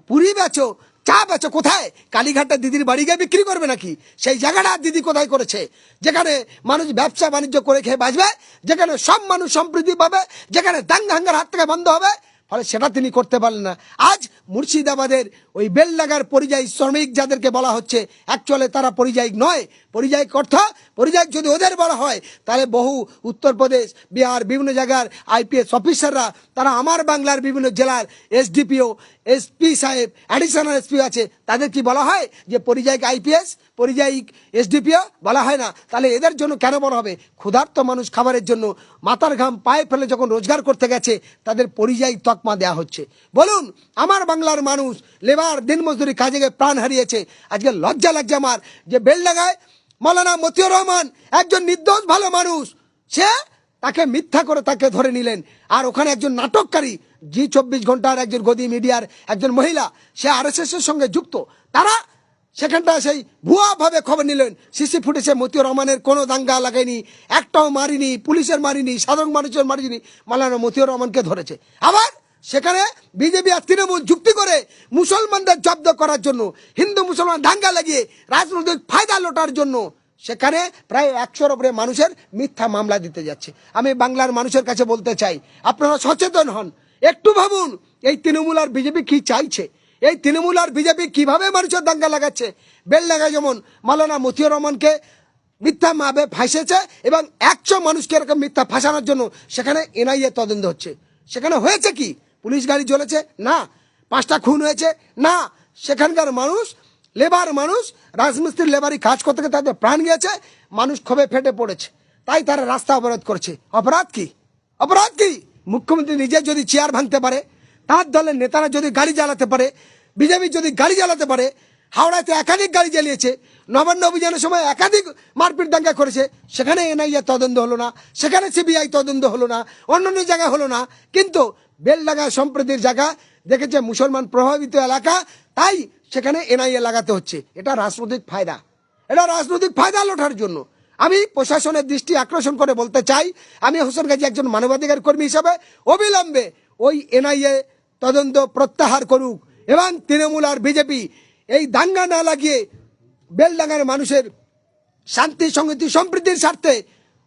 পুরি বেচো, চা বেচো, কোথায়? কালীঘাটে দিদির বাড়ি গিয়ে বিক্রি করবে নাকি? সেই জায়গাটা দিদি কোথায় করেছে? যেখানে মানুষ ব্যবসা বাণিজ্য করে খেয়ে বাঁচবে, যেখানে সব মানুষ সমৃদ্ধি পাবে, যেখানে দাঙ্গা হাঙ্গার হাত থেকে বন্ধ হবে। ফলে সেটা তিনি করতে পারলেন না। আজ মুর্শিদাবাদের ওই বেলডাঙ্গার পরিযায়ী শ্রমিক যাদেরকে বলা হচ্ছে, অ্যাকচুয়ালি তারা পরিযায়ী নয়। পরিযায়ী অর্থ, পরিযায়ী যদি ওদের বলা হয়, তাহলে বহু উত্তরপ্রদেশ, বিহার, বিভিন্ন জায়গার আইপিএস অফিসাররা, তারা আমার বাংলার বিভিন্ন জেলার এসডিপিও, এসপি সাহেব, অ্যাডিশনাল এসপি আছে, তাদের কি বলা হয় যে পরিযায়ী আইপিএস, পরিযায়ী এসডিপিও বলা হয় না? তাহলে এদের জন্য কেন বলা হবে? ক্ষুধার্ত মানুষ খাবারের জন্য মাথার ঘাম পায়ে ফেলে যখন রোজগার করতে গেছে, তাদের পরিযায়ী তকমা দেওয়া হচ্ছে। বলুন, আমার বাংলার মানুষ লেবার দিনমজুরি কাজে গিয়ে প্রাণ হারিয়েছে। আজকে লজ্জা লাগছে আমার যে বেলডাঙ্গায় মৌলানা মতিউর রহমান একজন নির্দোষ ভালো মানুষ, সে তাকে মিথ্যা করে তাকে ধরে নিলেন। আর ওখানে একজন নাটককারী, জি 24 ঘন্টার একজন গদি মিডিয়ার একজন মহিলা, সে আরএসএস এর সঙ্গে যুক্ত, তারা সেখানটা সেই ভুয়া ভাবে খবর নিলেন। সিসি ফুটেজে মতিউর রহমানের কোনো দাঙ্গা লাগায়নি, একটাও মারিনি, পুলিশের মারিনি, সাধারণ মানুষের মারিনি, মাওলানা মতিউর রহমানকে ধরেছে। আবার সেখানে বিজেপি আর তৃণমূল যুক্তি করে মুসলমানদের জব্দ করার জন্য, হিন্দু মুসলমান দাঙ্গা লাগিয়ে রাজনৈতিক ফায়দা লোটার জন্য সেখানে প্রায় 100-র উপরে মানুষের মিথ্যা মামলা দিতে যাচ্ছে। আমি বাংলার মানুষের কাছে বলতে চাই, আপনারা সচেতন হন, একটু ভাবুন এই তৃণমূল আর বিজেপি কি চাইছে, এই তৃণমূল আর বিজেপি কিভাবে মানুষের দাঙ্গা লাগাচ্ছে। বেলডাঙ্গায় যেমন মাওলানা মতিউর রহমানকে মিথ্যা ভাবে ফাঁসেছে, এবং 100 মানুষকে এরকম মিথ্যা ফাঁসানোর জন্য সেখানে এনআইএ তদন্ত হচ্ছে। সেখানে হয়েছে কি? পুলিশ গাড়ি জ্বলেছে না, 5টা খুন হয়েছে না, সেখানকার মানুষ, লেবার মানুষ, রাজমিস্ত্রির লেবারি কাজ করতে গিয়ে তাদের প্রাণ গিয়েছে, মানুষ ক্ষোভে ফেটে পড়েছে, তাই তারা রাস্তা অবরোধ করেছে। অপরাধ কি? অপরাধ কি? মুখ্যমন্ত্রী নিজে যদি চেয়ার ভাঙতে পারে, তার দলের নেতারা যদি গাড়ি জ্বালাতে পারে, বিজেপি যদি গাড়ি জ্বালাতে পারে, হাওড়াতে একাধিক গাড়ি জ্বালিয়েছে, নবান্ন অভিযানের সময় একাধিক মারপিট দাঙ্গা করেছে, সেখানে এনআইএ তদন্ত হলো না, সেখানে সিবিআই তদন্ত হলো না, অন্যান্য জায়গায় হলো না। কিন্তু বেলডাঙ্গা সম্প্রীতির জায়গা দেখেছে মুসলমান প্রভাবিত এলাকা, তাই সেখানে এনআইএ লাগাতে হচ্ছে। এটা রাজনৈতিক ফায়দা, এটা রাজনৈতিক ফায়দা লোটার জন্য। আমি প্রশাসনের দৃষ্টি আকর্ষণ করে বলতে চাই, আমি হোসেন গাজী একজন মানবাধিকার কর্মী হিসাবে অবিলম্বে ওই এনআইএ তদন্ত প্রত্যাহার করুক এবং তৃণমূল আর বিজেপি এই দাঙ্গা না লাগিয়ে বেলডাঙ্গার মানুষের শান্তি সংহতি সম্প্রীতির স্বার্থে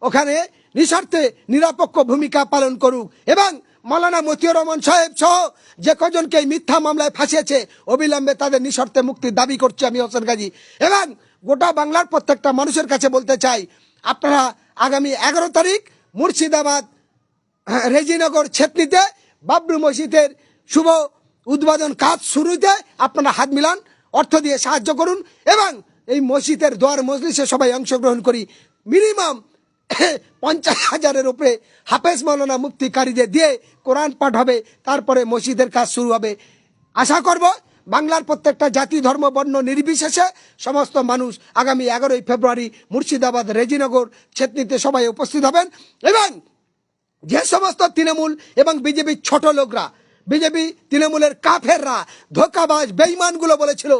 ওখানে নিঃস্বার্থে নিরপেক্ষ ভূমিকা পালন করুক এবং মাওলানা মতিউর রহমান সাহেব সহ যে কজনকে এই মিথ্যা মামলায় ফাঁসিয়েছে অবিলম্বে তাদের নিঃশর্তে মুক্তির দাবি করছে আমি হোসেন গাজী। এবং গোটা বাংলার প্রত্যেকটা মানুষের কাছে বলতে চাই, আপনারা আগামী 11 তারিখ মুর্শিদাবাদ রেজিনগর ছেতনিতে বাবরি মসজিদের শুভ উদ্বোধন কাজ শুরুতে আপনারা হাত মিলান, অর্থ দিয়ে সাহায্য করুন এবং এই মসজিদের দোয়ার মজলিসে সবাই অংশগ্রহণ করি। মিনিমাম 50,000-এর উপরে হাফেজ মাওলানা মুফতি কারিদের দিয়ে কোরআন পাঠ হবে, তারপরে মসজিদের কাজ শুরু হবে। আশা করব বাংলার প্রত্যেকটা জাতি ধর্ম বর্ণ নির্বিশেষে সমস্ত মানুষ আগামী 11ই ফেব্রুয়ারি মুর্শিদাবাদ রেজিনগর ছেতনিতে সবাই উপস্থিত হবেন। এবং যে সমস্ত তৃণমূল এবং বিজেপির ছোট লোকরা, বিজেপি তৃণমূলের কাফেররা, ধোকাবাজ বেঈমানগুলো বলেছিল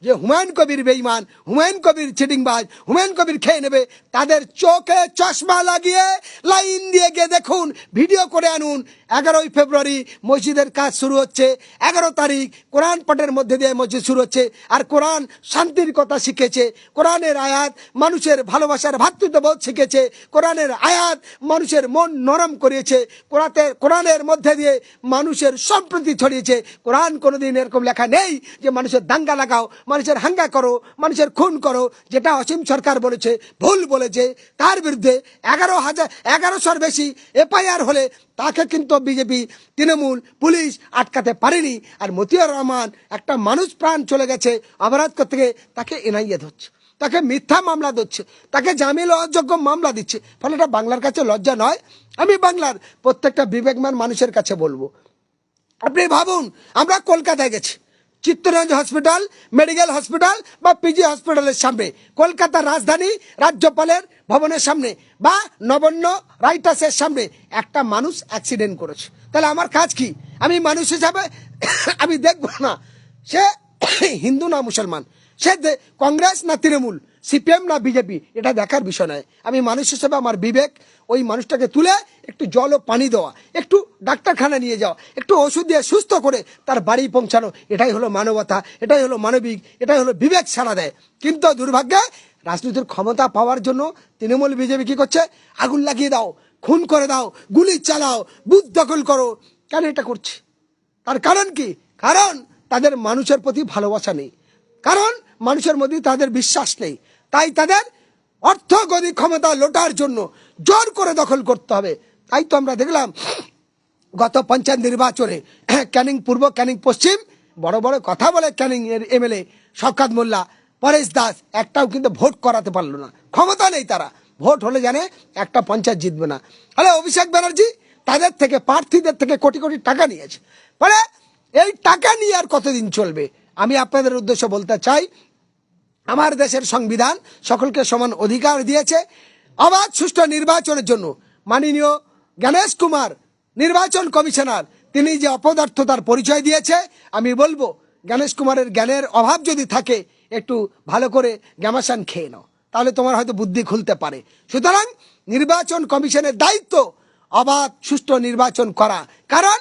যে হুমায়ুন কবির বেঈমান, হুমায়ুন কবির চিটিংবাজ, হুমায়ুন কবির খেয়ে নেবে, তাদের চোখে চশমা লাগিয়ে লাইন দিয়ে গিয়ে দেখুন, ভিডিও করে আনুন। 11ই ফেব্রুয়ারি মসজিদের কাজ শুরু হচ্ছে, 11 তারিখ কোরআন পাঠের মধ্যে দিয়ে মসজিদ শুরু হচ্ছে। আর কোরআন শান্তির কথা শিখেছে, কোরআনের আয়াত মানুষের ভালোবাসার ভ্রাতৃত্ববোধ শিখেছে, কোরআনের আয়াত মানুষের মন নরম করিয়েছে, কোরআনের মধ্যে দিয়ে মানুষের সম্প্রীতি ছড়িয়েছে। কোরআন কোনোদিন এরকম লেখা নেই যে মানুষের দাঙ্গা লাগাও, মানুষের হাঙ্গা করো, মানুষের খুন করো, যেটা অসীম সরকার বলেছে, ভুল বলেছে। তার বিরুদ্ধে 1100-র বেশি এফআইআর হলে তাকে কিন্তু বিজেপি তৃণমূল পুলিশ আটকাতে পারেনি। আর মতিউর রহমান একটা মানুষ প্রাণ চলে গেছে অপরাধ করতে গিয়ে, তাকে এনআইএ ধরছে, তাকে মিথ্যা মামলা দিচ্ছে, তাকে জামিন অযোগ্য মামলা দিচ্ছে। ফলে এটা বাংলার কাছে লজ্জা নয়। আমি বাংলার প্রত্যেকটা বিবেকমান মানুষের কাছে বলবো, আপনি ভাবুন, আমরা কলকাতায় গেছি, চিত্তরঞ্জন হসপিটাল, মেডিকেল হসপিটাল বা পিজি হসপিটালের সামনে, কলকাতার রাজধানী রাজ্যপালের ভবনের সামনে বা নবান্ন রাইটার্সের সামনে একটা মানুষ অ্যাক্সিডেন্ট করেছে। তাহলে আমার কাজ কি? আমি মানুষ হিসাবে আমি দেখব না সে হিন্দু না মুসলমান, সে কংগ্রেস না তৃণমূল, সিপিএম না বিজেপি, এটা দেখার বিষয় নয়। আমি মানুষ হিসেবে আমার বিবেক ওই মানুষটাকে তুলে একটু জল ও পানি দেওয়া, একটু ডাক্তারখানা নিয়ে যাওয়া, একটু ওষুধ দিয়ে সুস্থ করে তার বাড়ি পৌঁছানো, এটাই হলো মানবতা, এটাই হলো মানবিক, এটাই হলো বিবেক সাড়া দেয়। কিন্তু দুর্ভাগ্যে রাজনীতির ক্ষমতা পাওয়ার জন্য তৃণমূল বিজেপি কি করছে? আগুন লাগিয়ে দাও, খুন করে দাও, গুলি চালাও, বুথ দখল করো। কেন এটা করছে? তার কারণ কি? কারণ তাদের মানুষের প্রতি ভালোবাসা নেই, কারণ মানুষের মধ্যে তাদের বিশ্বাস নেই। তাই তাদের অর্থ গদি ক্ষমতা লোটার জন্য জোর করে দখল করতে হবে। তাই তো আমরা দেখলাম গত পঞ্চায়েত নির্বাচনে ক্যানিং পূর্ব, ক্যানিং পশ্চিম বড় বড় কথা বলে ক্যানিং এর এমএলএ শওকত মোল্লা, পরেশ দাস একটাও কিন্তু ভোট করাতে পারলো না। ক্ষমতা নেই, তারা ভোট হলে জানে একটা পঞ্চায়েত জিতবে না। তাহলে অভিষেক ব্যানার্জি তাদের থেকে, প্রার্থীদের থেকে কোটি কোটি টাকা নিয়েছে। ফলে এই টাকা নিয়ে আর কতদিন চলবে? আমি আপনাদের উদ্দেশ্যে বলতে চাই, আমার দেশের সংবিধান সকলকে সমান অধিকার দিয়েছে। অবাধ সুষ্ঠু নির্বাচনের জন্য মাননীয় গণেশ কুমার নির্বাচন কমিশনার, তিনি যে অপদার্থতার পরিচয় দিয়েছে, আমি বলবো গণেশ কুমারের জ্ঞানের অভাব যদি থাকে, একটু ভালো করে গ্যামাসান খেয়ে নাও, তাহলে তোমার হয়তো বুদ্ধি খুলতে পারে। সুতরাং নির্বাচন কমিশনের দায়িত্ব অবাধ সুষ্ঠু নির্বাচন করা, কারণ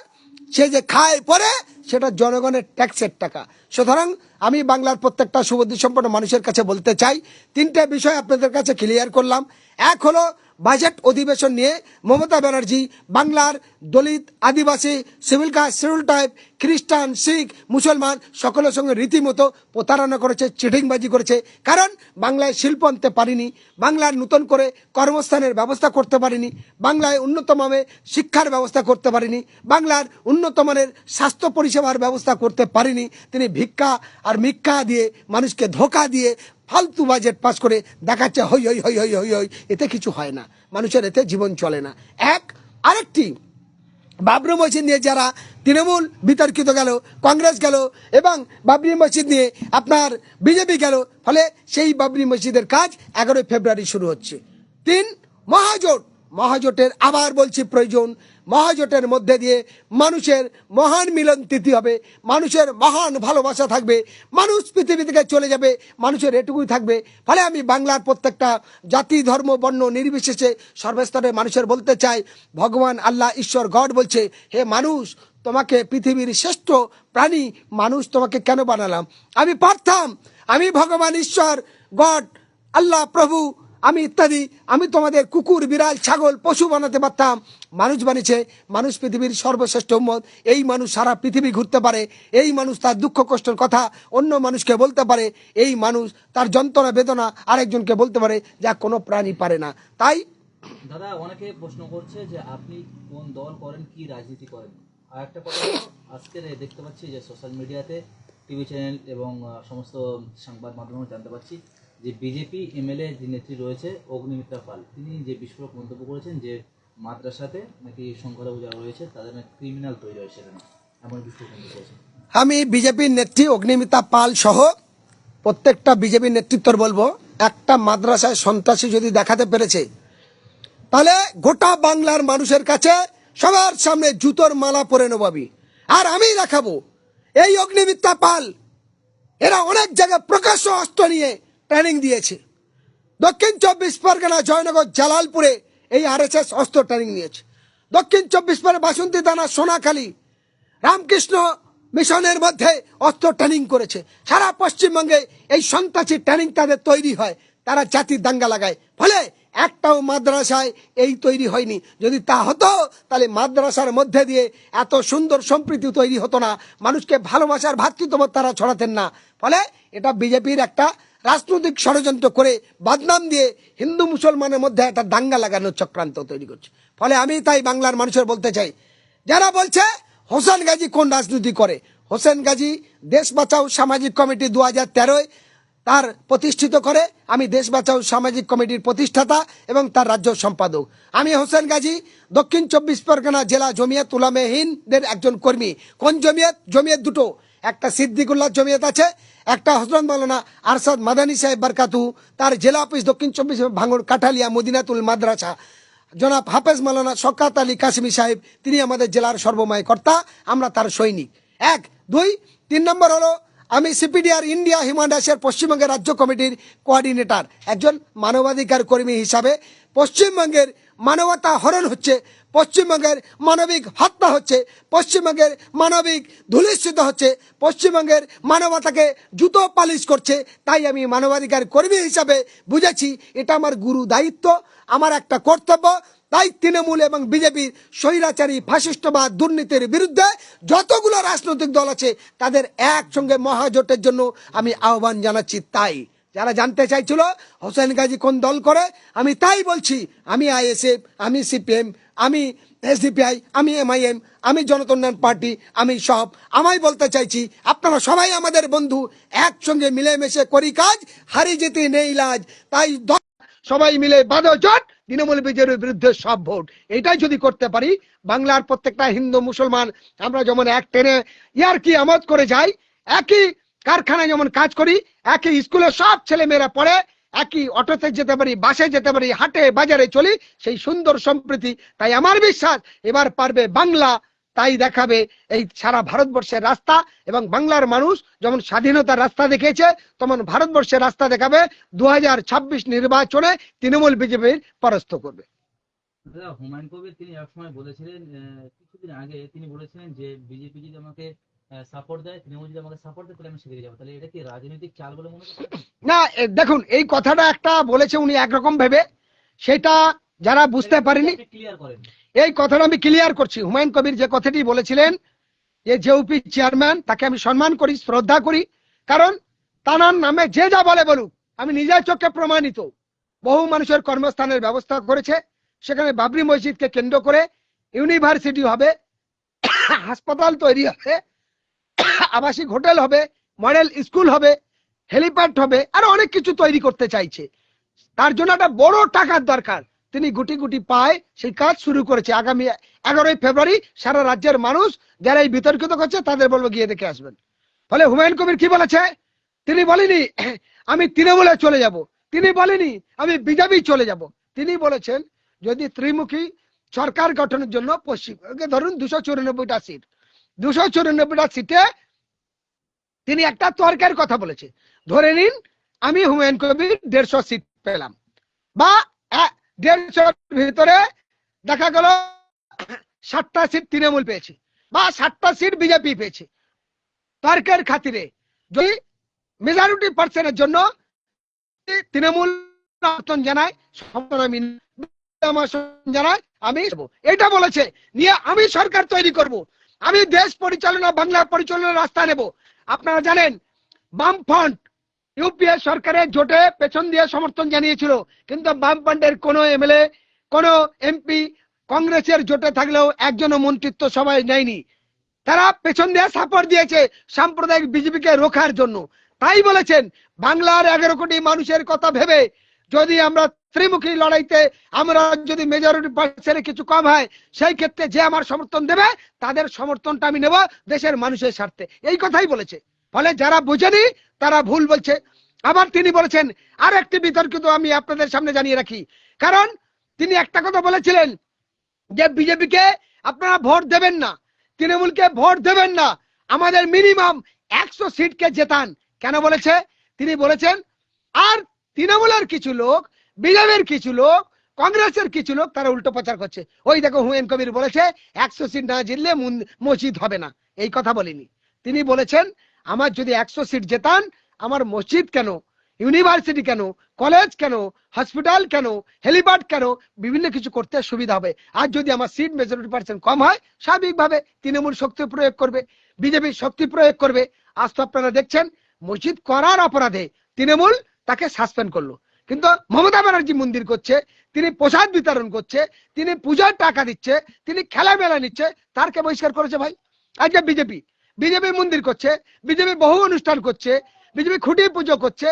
সে যে খায় পরে সেটা জনগণের ট্যাক্সের টাকা। সুতরাং আমি বাংলার প্রত্যেকটা সুবুদ্ধি সম্পন্ন মানুষের কাছে বলতে চাই, 3টে বিষয় আপনাদের কাছে ক্লিয়ার করলাম। এক হলো বাজেট অধিবেশন নিয়ে মমতা ব্যানার্জি বাংলার দলিত, আদিবাসী, সিভিল কাস্ট, শিডিউল টাইপ, খ্রিস্টান, শিখ, মুসলমান সকলের সঙ্গে রীতিমতো প্রতারণা করেছে, চিটিংবাজি করেছে। কারণ বাংলায় শিল্প আনতে পারিনি, বাংলার নতুন করে কর্মস্থানের ব্যবস্থা করতে পারিনি, বাংলায় উন্নত মানের শিক্ষার ব্যবস্থা করতে পারিনি, বাংলার উন্নত মানের স্বাস্থ্য পরিষেবার ব্যবস্থা করতে পারিনি। তিনি ভিক্ষা আর মিক্ষা দিয়ে মানুষকে ধোকা দিয়ে ফালতু বাজেট পাস করে দেখাচ্ছে হই হই হই হই হই হই, এতে কিছু হয় না, মানুষের এতে জীবন চলে না। আরেকটি বাবরি মসজিদ নিয়ে যারা তৃণমূল বিতর্কিত গেল, কংগ্রেস গেল এবং বাবরি মসজিদ নিয়ে আপনার বিজেপি গেল, ফলে সেই বাবরি মসজিদের কাজ 11 ফেব্রুয়ারি শুরু হচ্ছে। 3, মহাজোট। মহাজোটের আবার বলছি প্রয়োজন। মহাজোটের মধ্যে দিয়ে মানুষের মহান মিলন তিথি হবে, মানুষের মহান ভালোবাসা থাকবে, মানুষ পৃথিবী থেকে চলে যাবে, মানুষের এটুকুই থাকবে। ফলে আমি বাংলার প্রত্যেকটা জাতি ধর্ম বর্ণ নির্বিশেষে সর্বস্তরের মানুষের বলতে চাই, ভগবান আল্লাহ ঈশ্বর গড বলছে, হে মানুষ, তোমাকে পৃথিবীর শ্রেষ্ঠ প্রাণী মানুষ তোমাকে কেন বানালাম? আমি পারতাম, আমি ভগবান ঈশ্বর গড আল্লাহ প্রভু আমি ইত্যাদি, আমি তোমাদের কুকুর বিড়াল ছাগল পশু বানাতে পারতাম। মানুষ বানিয়েছে, মানুষ পৃথিবীর সর্বশ্রেষ্ঠ উম্মত। এই মানুষ সারা পৃথিবী ঘুরতে পারে, এই মানুষ তার দুঃখ কষ্টের কথা অন্য মানুষকে বলতে পারে, এই মানুষ তার যন্ত্রণা বেদনা আরেকজনকে বলতে পারে, যা কোনো প্রাণী পারে না। তাই দাদা, অনেকে প্রশ্ন করছে যে আপনি কোন দল করেন, কি রাজনীতি করেন। আর একটা কথা হলো, আজকের দেখতে পাচ্ছি যে সোশ্যাল মিডিয়াতে টিভি চ্যানেল এবং সমস্ত সংবাদ মাধ্যমে জানতে পাচ্ছি যে বিজেপি এমএলএ যে নেত্রী রয়েছে অগ্নিমিত্রা পাল, তিনি যে বিস্ফোরক মন্তব্য করেছেন যে মাদ্রাসাতে নাকি সংখ্যালঘু যারা রয়েছে তাদের নাকি ক্রিমিনাল তৈরি হয়, সেখানে এমন বিস্ফোরক মন্তব্য করেছেন। আমি বিজেপির নেত্রী অগ্নিমিতা পাল সহ প্রত্যেকটা বিজেপির নেতৃত্বর বলবো, একটা মাদ্রাসায় সন্ত্রাসী যদি দেখাতে পেরেছে, তাহলে গোটা বাংলার মানুষের কাছে সবার সামনে জুতোর মালা পরে নেবাবি। আর আমি দেখাবো এই অগ্নিমিত্রা পাল, এরা অনেক জায়গায় প্রকাশ্য অস্ত্র নিয়ে ট্রেনিং দিয়েছে। দক্ষিণ 24 পরগনা জয়নগর জালালপুরে এই আরএসএস অস্ত্র ট্রেনিং নিয়েছে। দক্ষিণ 24 পরগনা বাসন্তী থানা সোনাখালী রামকৃষ্ণ মিশনের মধ্যে অস্ত্র ট্রেনিং করেছে। সারা পশ্চিমবঙ্গে এই সন্ত্রাসী ট্রেনিং তাদের তৈরি হয়, তারা জাতির দাঙ্গা লাগায়। ফলে একটাও মাদ্রাসায় এই তৈরি হয়নি। যদি তা হতো তাহলে মাদ্রাসার মধ্যে দিয়ে এত সুন্দর সম্প্রীতি তৈরি হতো না, মানুষকে ভালোবাসার ভ্রাতৃত্ববোধ তারা ছড়াতেন না। ফলে এটা বিজেপির একটা রাজনৈতিক ষড়যন্ত্র করে বদনাম দিয়ে হিন্দু মুসলমানের মধ্যে একটা দাঙ্গা লাগানোর চক্রান্ত তৈরি করছে। ফলে আমি তাই বাংলার মানুষের বলতে চাই, যারা বলছে হোসেন গাজী কোন রাজনীতি করে, হোসেন গাজী দেশ বাঁচাও সামাজিক কমিটি 2013 তার প্রতিষ্ঠিত করে। আমি দেশ বাঁচাও সামাজিক কমিটির প্রতিষ্ঠাতা এবং তার রাজ্য সম্পাদক। আমি হোসেন গাজী দক্ষিণ 24 পরগনা জেলা জমিয়ত উলামায়ে হিন্দের একজন কর্মী। কোন জমিয়ত? জমিয়ত দুটো, একটা সিদ্দিকুল্লাহ জমিয়ত আছে, একটা হযরত মাওলানা আরশাদ মাদানী সাহেব বরকাতু, তার জেলা অফিস দক্ষিণ 24 ভাঙড় কাঠালিয়া মদিনাতুল মাদ্রাসা। জনাব হাফেজ মাওলানা শওকত আলী কাসেমি সাহেব, তিনি আমাদের জেলার সর্বময় কর্তা, আমরা তার সৈনিক। 1, 2, 3 নম্বর হলো আমি সিপিডিআর ইন্ডিয়া হিউম্যান রাইটসের পশ্চিমবঙ্গের রাজ্য কমিটির কোঅর্ডিনেটর, একজন মানবাধিকার কর্মী হিসাবে। পশ্চিমবঙ্গের মানবতা হরণ হচ্ছে, পশ্চিমবঙ্গের মানবিক হত্যা হচ্ছে, পশ্চিমবঙ্গের মানবিক ধূলিসাৎ হচ্ছে, পশ্চিমবঙ্গের মানবতাকে জুতো পালিশ করছে। তাই আমি মানবাধিকার কর্মী হিসাবে বুঝেছি এটা আমার গুরু দায়িত্ব, আমার একটা কর্তব্য। তাই তৃণমূল এবং বিজেপির স্বৈরাচারী ফাসিস্টবাদ দুর্নীতির বিরুদ্ধে যতগুলো রাজনৈতিক দল আছে তাদের একসঙ্গে মহাজোটের জন্য আমি আহ্বান জানাচ্ছি। তাই যারা জানতে চাইছিল হোসেন গাজী কোন দল করে, আমি তাই বলছি, আমি আইএসএফ, আমি সিপিএম, আমি এসডিপিআই, আমি এমআইএম, আমি জনতা উন্নয়ন পার্টি, আমি সব। আমায় বলতে চাইছি আপনারা সবাই আমাদের বন্ধু, একসঙ্গে মিলেমিশে করি কাজ, হারি জিতি নেই লাজ। তাই সবাই মিলে বাঁধো জোট, তৃণমূল বিজেপির বিরুদ্ধে সব ভোট। এটাই যদি করতে পারি, বাংলার প্রত্যেকটা হিন্দু মুসলমান আমরা যেমন এক ট্রেনে ইয়ারকি আমোদ করে যাই, একই কারখানায় যেমন কাজ করি, একই স্কুলে সব ছেলে মেয়েরা পড়ে, একই অটোতে যেতে পারি, বাসে যেতে পারি, হাটে বাজারে চলি, সেই সুন্দর সম্প্রীতি। তাই আমার বিশ্বাস এবার পারবে বাংলা, তাই দেখাবে এই সারা ভারতবর্ষের রাস্তা। এবং বাংলার মানুষ যেমন স্বাধীনতার রাস্তা দেখিয়েছে, তেমন ভারতবর্ষের রাস্তা দেখাবে। 2026 নির্বাচনে তৃণমূল বিজেপির পরাস্ত করবে। হুমায়ুন কবির তিনি একসময় বলেছিলেন, কিছুদিন আগে তিনি বলেছিলেন যে বিজেপি যদি আমাকে সাপোর্ট দেয়, তৃণমূল যদি আমাকে সাপোর্ট দেয়, তাহলে আমি সেদিকে যাবো। তাহলে এটা কি রাজনৈতিক চাল বলে মনে করছেন? না, দেখুন এই কথাটা একটা বলেছে উনি একরকম ভেবে, সেটা যারা বুঝতে পারেনি ক্লিয়ার করেন। এই কথাটা আমি ক্লিয়ার করছি। হুমায়ুন কবির যে কথাটি বলেছিলেন, যে জেউপি চেয়ারম্যান, তাকে আমি সম্মান করি, শ্রদ্ধা করি, কারণ তার নামে যে যা বলে বলুক, আমি নিজের চোখে প্রমাণিত বহু মানুষের কর্মস্থানের ব্যবস্থা করেছে। সেখানে বাবরি মসজিদকে কেন্দ্র করে ইউনিভার্সিটি হবে, হাসপাতাল তৈরি হবে, আবাসিক হোটেল হবে, মডেল স্কুল হবে, হেলিপ্যাড হবে, আরো অনেক কিছু তৈরি করতে চাইছে। তার জন্য একটা বড় টাকার দরকার। তিনি গুটি গুটি পায় সেই কাজ শুরু করেছে। আগামী 11ই ফেব্রুয়ারি সারা রাজ্যের মানুষ যারা এই বিতর্কিত করছে তাদের বলবো গিয়ে দেখে আসবেন। ফলে হুমায়ুন কবির কি বলেছে? তিনি বলেনি আমি তৃণমূলে চলে যাব, তিনি বলেনি আমি বিজেপি চলে যাব। তিনি বলেছেন যদি ত্রিমুখী সরকার গঠনের জন্য পশ্চিম ধরুন 294টা সিট, 294টা সিটে তিনি একটা তর্কের কথা বলেছে। ধরে নিন আমি হুমায়ুন কবির 150 সিট পেলাম, বা 150 ভিতরে দেখা গেল 60টা সিট তৃণমূল পেয়েছে বা 60টা সিট বিজেপি পেয়েছে। তর্কের খাতিরে যদি মেজরিটি পার্সেন্টের জন্য তৃণমূল সমর্থন জানায়, জানায় আমি এটা বলেছে নিয়ে আমি সরকার তৈরি করব, আমি দেশ পরিচালনা বাংলা পরিচালনার রাস্তা নেব। আপনারা জানেন বামফ্রন্ট ইউপিএ সরকারের জোটে পেছন দিয়ে সমর্থন জানিয়েছিল, কিন্তু বামফ্রন্টের কোনো এমএলএ কোনো এমপি কংগ্রেসের জোটে থাকলেও একজনও মন্ত্রিত্ব সভায় নেয়নি। তারা পেছন দিয়ে সাপোর্ট দিয়েছে সাম্প্রদায়িক বিজেপিকে রোখার জন্য। তাই বলেছেন বাংলার 11 কোটি মানুষের কথা ভেবে যদি আমরা ত্রিমুখী লড়াইতে আমরা যদি মেজরিটি পার্সেন্টে কিছু কম হয়, সেই ক্ষেত্রে যে আমার সমর্থন দেবে তাদের সমর্থনটা আমি নেব দেশের মানুষের স্বার্থে, এই কথাই বলেছে। ফলে যারা বুঝেনি তারা ভুল বলছে। আবার তিনি বলেছেন আর একটি বিতর্কিত আমি আপনাদের সামনে জানিয়ে রাখি, কারণ তিনি একটা কথা বলেছিলেন যে বিজেপিকে আপনারা ভোট দেবেন না, তৃণমূলকে ভোট দেবেন না, আমাদের মিনিমাম 100 সিটকে জেতান। কেন বলেছে? তিনি বলেছেন আর তৃণমূলের কিছু লোক, বিজেপির কিছু লোক, কংগ্রেসের কিছু লোক তারা উল্টো প্রচার করছে। ওই দেখো হুমায়ুন কবির বলেছে 100 সিট না জিতলে মসজিদ হবে না, এই কথা বলিনি। তিনি বলেছেন আমার যদি 100 সিট জেতান আমার মসজিদ কেন, ইউনিভার্সিটি কেন, কলেজ কেন, হসপিটাল কেন, হেলিপ্যাড কেন, বিভিন্ন কিছু করতে সুবিধা হবে। আর যদি আমার সিট মেজরিটি পার্সেন্ট কম হয় স্বাভাবিকভাবে তৃণমূল শক্তি প্রয়োগ করবে, বিজেপি শক্তি প্রয়োগ করবে। আজ তো আপনারা দেখছেন মসজিদ করার অপরাধে তৃণমূল তাকে সাসপেন্ড করলো, কিন্তু মমতা ব্যানার্জি মন্দির করছে, তিনি প্রসাদ বিতরণ করছে, তিনি পূজার টাকা দিচ্ছে, তিনি খেলা মেলা নিচ্ছে, তারকে বহিষ্কার করেছে ভাই। আজকে বিজেপি বিজেপি মন্দির করছে, বিজেপি বহু অনুষ্ঠান করছে, বিজেপি খুঁটি পুজো করছে,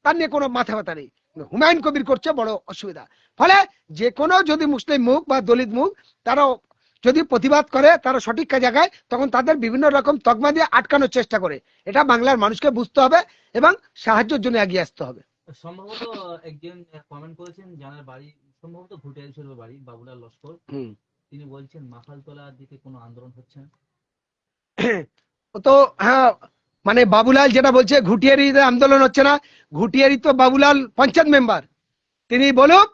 তার নিয়ে কোনো মাথা ব্যথা নেই। হুমায়ুন কবির করছে বড় অসুবিধা। ফলে যে কোনো যদি মুসলিম মুখ বা দলিত মুখ তারাও যদি প্রতিবাদ করে তারা সঠিক জায়গায়, তখন তাদের বিভিন্ন রকম তকমা দিয়ে আটকানোর চেষ্টা করে। এটা বাংলার মানুষকে বুঝতে হবে এবং সাহায্যের জন্য এগিয়ে আসতে হবে। সম্ভবত একজন কমেন্ট করেছেন যার বাড়ি সম্ভবত ভুটিয়ারি ছিল বাড়ি, বাবুলাল লস্কর। তিনি বলছেন মাখালতলার দিকে কোনো আন্দোলন হচ্ছে না। তো হ্যাঁ, মানে বাবুলাল যেটা বলছে ঘুটিয়ারি আন্দোলন হচ্ছে না, ঘুটিয়ারি তো বাবুলাল পঞ্চায়েত মেম্বার, তিনি বলুক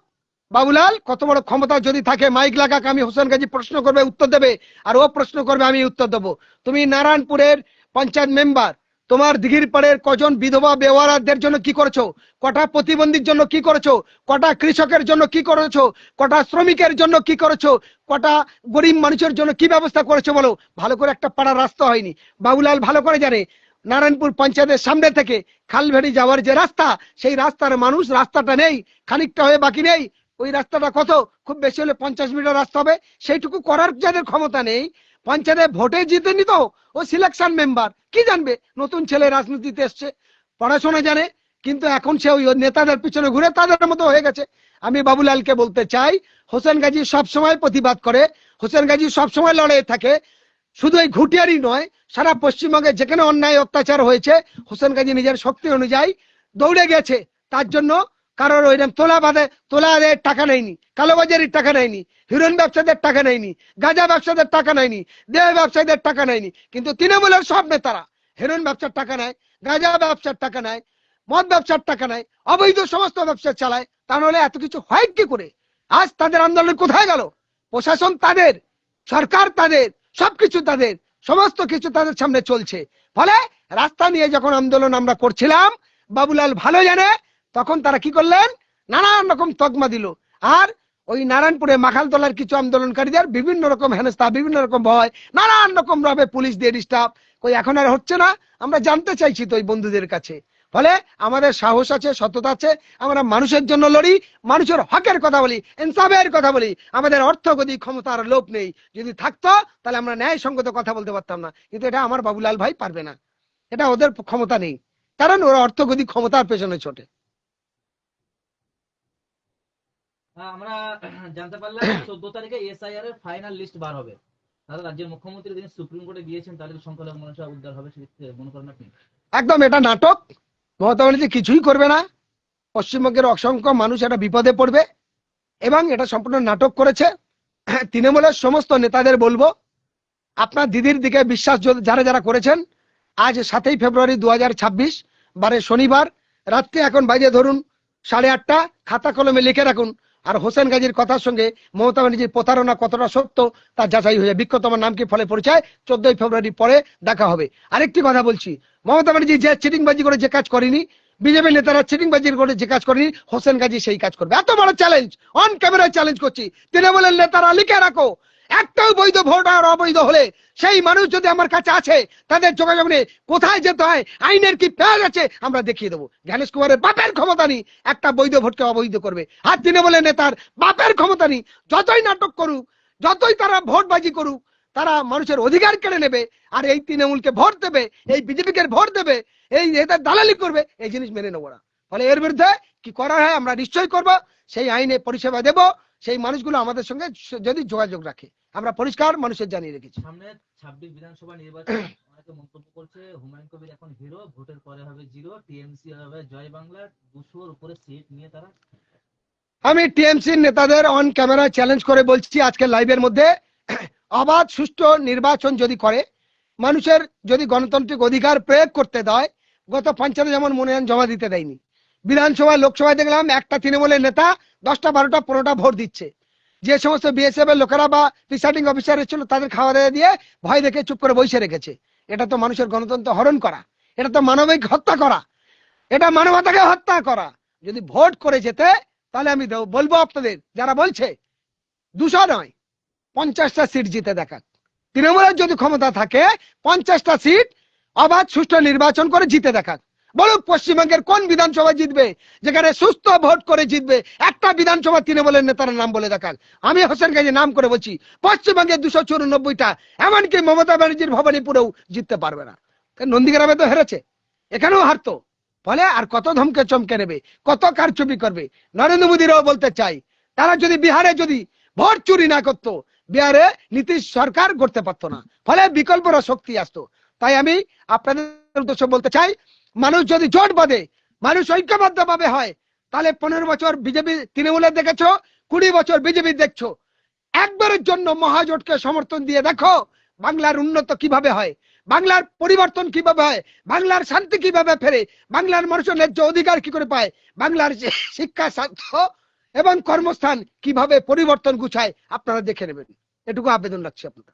বাবুলাল কত বড় ক্ষমতা যদি থাকে মাইক লাগাক, আমি হোসেন গাজী প্রশ্ন করবে উত্তর দেবে, আর ও প্রশ্ন করবে আমি উত্তর দেবো। তুমি নারায়ণপুরের পঞ্চায়েত মেম্বার, তোমার দিঘির পাড়ের কজন বিধবা বেওয়ারাদের জন্য কি করেছো, কটা প্রতিবন্ধীর জন্য কি করেছো, কটা কৃষকের জন্য কি করেছো, কটা শ্রমিকের জন্য কি করেছো, কটা গরিব মানুষের জন্য কি ব্যবস্থা করেছো বলো। ভালো করে একটা পাড়া রাস্তা হয়নি, বাবুলাল ভালো করে জানে। নারায়ণপুর পঞ্চায়েতের সামনে থেকে খালভেড়ি যাওয়ার যে রাস্তা, সেই রাস্তার মানুষ রাস্তাটা নেই, খানিকটা হয়ে বাকি নেই। ওই রাস্তাটা কত, খুব বেশি হলে 50 মিটার রাস্তা হবে, সেইটুকু করার যাদের ক্ষমতা নেই, পঞ্চায়েতে ভোটে জিতে নিত, ও সিলেকশন মেম্বার, কি জানবে? নতুন ছেলে রাজনীতিতে এসছে, পড়াশোনা জানে, কিন্তু এখন সে ওই নেতাদের পিছনে ঘুরে তাদের মতো হয়ে গেছে। আমি বাবুলালকে বলতে চাই হোসেন গাজী সব সময় প্রতিবাদ করে, হোসেন গাজী সব সময় লড়াই থাকে, শুধু এই ঘুটিয়ারি নয়, সারা পশ্চিমবঙ্গে যেখানে অন্যায় অত্যাচার হয়েছে হোসেন গাজী নিজের শক্তি অনুযায়ী দৌড়ে গেছে। তার জন্য কারোর ওইরকম তোলাদের টাকা নেয়নি, কালোবাজারির টাকা নেয়নি, হিরোইন ব্যবসাদের টাকা নেয়নি, গাঁজা ব্যবসাদের টাকা নেয়নি, দেহ ব্যবসায়ীদের টাকা নেয়নি। কিন্তু তৃণমূলের সব নেতারা হিরোইন ব্যবসার টাকা নেয়, গাঁজা ব্যবসার টাকা নেয়, মদ ব্যবসার টাকা নেয়, অবৈধ সমস্ত ব্যবসা চালায়। তা নাহলে এত কিছু হয় কি করে? আজ তাদের আন্দোলন কোথায় গেল? প্রশাসন তাদের, সরকার তাদের, সবকিছু তাদের, সমস্ত কিছু তাদের সামনে চলছে। ফলে রাস্তা নিয়ে যখন আন্দোলন আমরা করছিলাম, বাবুলাল ভালো জানে, তখন তারা কি করলেন, নানান রকম তকমা দিল। আর ওই নারায়ণপুরে মাখালতলার কিছু আন্দোলনকারীদের বিভিন্ন রকম হেনস্থা, বিভিন্ন রকম ভয়, নানান রকম ভাবে পুলিশ দিয়ে ডিস্টার্ব, কই এখন আর হচ্ছে না। আমরা জানতে চাইছি তো ওই বন্ধুদের কাছে। ফলে আমাদের সাহস আছে, সততা আছে, আমরা মানুষের জন্য লড়ি, মানুষের হকের কথা বলি, ইনসাফের কথা বলি। আমাদের অর্থগতি ক্ষমতার লোভ নেই, যদি থাকতো তাহলে আমরা ন্যায়সঙ্গত কথা বলতে পারতাম না। কিন্তু এটা আমার বাবুলাল ভাই পারবে না, এটা ওদের ক্ষমতা নেই, কারণ ওরা অর্থগতি ক্ষমতার পেছনে ছোটে। আমরা জানতে পারলাম 14 তারিখে এসআইআর এর ফাইনাল লিস্ট বার হবে। তাহলে রাজ্যের মুখ্যমন্ত্রী তিনি সুপ্রিম কোর্টে গিয়েছেন, তাহলে কি সংখ্যালঘু মানুষের উদ্ধার হবে সেক্ষেত্রে মনে করেন আপনি? একদম এটা নাটক। মমতা ব্যানার্জি কিছুই করবে না। পশ্চিমবঙ্গের অসংখ্য মানুষ এটা বিপদে পড়বে এবং এটা সম্পূর্ণ নাটক করেছে। তৃণমূলের সমস্ত নেতাদের বলবো, আপনার দিদির দিকে বিশ্বাস যারা যারা করেছেন, আজ 7ই ফেব্রুয়ারি 2026 বারে শনিবার রাত্রে এখন বাজে ধরুন 8:30, খাতা কলমে লিখে রাখুন। আর হোসেন গাজীর কথার সঙ্গে মমতা ব্যানার্জির প্রতারণা কতটা সত্য তা যাচাই হয়ে বিক্ষত তোমার নাম কি ফলে পরিচয় 14ই ফেব্রুয়ারি পরে দেখা হবে। আরেকটি কথা বলছি, মমতা ব্যানার্জি যে চিটিংবাজি করে যে কাজ করেনি, বিজেপি নেতারা চিটিংবাজি করে যে কাজ করেনি, হোসেন গাজী সেই কাজ করবে। এত বড় চ্যালেঞ্জ, অন ক্যামেরায় চ্যালেঞ্জ করছি, তৃণমূলের নেতারা লিখে রাখো, একটাও বৈধ ভোট আর অবৈধ হলে সেই মানুষ যদি আমার কাছে আছে, তাদের যোগাযোগ নিয়ে কোথায় যেতে হয়, আইনের কি পেয়াজ আছে আমরা দেখিয়ে দেবো। জ্ঞানেশ কুমারের বাপের ক্ষমতা নেই একটা বৈধ ভোটকে অবৈধ করবে, আর তৃণমূলের নেতার বাপের ক্ষমতা নেই। যতই নাটক করুক, যতই তারা ভোটবাজি করুক, তারা মানুষের অধিকার কেড়ে নেবে। আর এই তৃণমূলকে ভোট দেবে, এই বিজেপিকে ভোট দেবে, এই এদের দালালি করবে, এই জিনিস মেনে নেবো না। ফলে এর বিরুদ্ধে কি করা হয় আমরা নিশ্চয়ই করব, সেই আইনে পরিষেবা দেব। সেই মানুষগুলো আমাদের সঙ্গে যদি যোগাযোগ রাখে, আমরা পরিষ্কার মানুষের জানিয়ে রেখেছি। সামনে 26 বিধানসভা নির্বাচন, অনেকে মন্তব্য করছে হুমায়ুন কবির এখন হিরো, ভোটের পরে হবে জিরো, টিএমসি হবে জয় বাংলা, 200-র উপরে সিট নিয়ে তারা। আমি টিএমসি নেতাদের অন ক্যামেরা চ্যালেঞ্জ করে বলছি আজকে লাইভের মধ্যে, অবাধ সুষ্ঠু নির্বাচন যদি করে, মানুষের যদি গণতান্ত্রিক অধিকার প্রয়োগ করতে দেয়, গত পঞ্চায়েতে যেমন মনোনয়ন জমা দিতে দেয়নি, বিধানসভায় লোকসভায় দেখলাম একটা তৃণমূলের নেতা 10টা 12টা 15টা ভোট দিচ্ছে। যে সমস্ত বিএসএফ এর লোকেরা বা প্রিসাইডিং অফিসার ছিল তাদের খাওয়া দাওয়া দিয়ে ভয় দেখে চুপ করে বসে রেখেছে। এটা তো মানুষের গণতন্ত্র হরণ করা, এটা তো মানবিক হত্যা করা, এটা মানবতাকে হত্যা করা। যদি ভোট করে যেতে, তাহলে আমি বলবো আপনাদের যারা বলছে 200 নয় 50টা সিট জিতে দেখাক। তৃণমূলের যদি ক্ষমতা থাকে 50টা সিট অবাধ সুষ্ঠু নির্বাচন করে জিতে দেখাক। বলুক পশ্চিমবঙ্গের কোন বিধানসভা জিতবে যেখানে সুস্থ ভোট করে জিতবে, একটা বিধানসভা তৃণমূলের নেতার নাম বলে দেখাক। আমি হোসেন গাজী নাম করে বলছি, পশ্চিমবঙ্গের 294টা, এমনকি মমতা ব্যানার্জির ভবানীপুরেও জিততে পারবে না। নন্দীগ্রামে তো হেরেছে, এখানেও হারতো। ফলে আর কত ধমকে চমকে নেবে, কত কারচুপি করবে। নরেন্দ্র মোদীরাও বলতে চাই, তারা যদি বিহারে যদি ভোট চুরি না করতো, বিহারে নীতিশ সরকার করতে পারতো না, ফলে বিকল্পরা শক্তি আসতো। তাই আমি আপনাদের উদ্দেশ্যে বলতে চাই, মানুষ যদি জোট বাঁধে, মানুষ ঐক্যবদ্ধ ভাবে হয়, তাহলে 15 বছর বিজেপি তৃণমূলের দেখেছো, 20 বছর বিজেপি দেখছো, একবারের জন্য মহাজোটকে সমর্থন দিয়ে দেখো বাংলার উন্নত কিভাবে হয়, বাংলার পরিবর্তন কিভাবে হয়, বাংলার শান্তি কিভাবে ফেরে, বাংলার মানুষের ন্যায্য অধিকার কি করে পায়, বাংলার শিক্ষা স্বাস্থ্য এবং কর্মস্থান কিভাবে পরিবর্তন গুছায়, আপনারা দেখে নেবেন। এটুকু আবেদন রাখছি আপনাদের।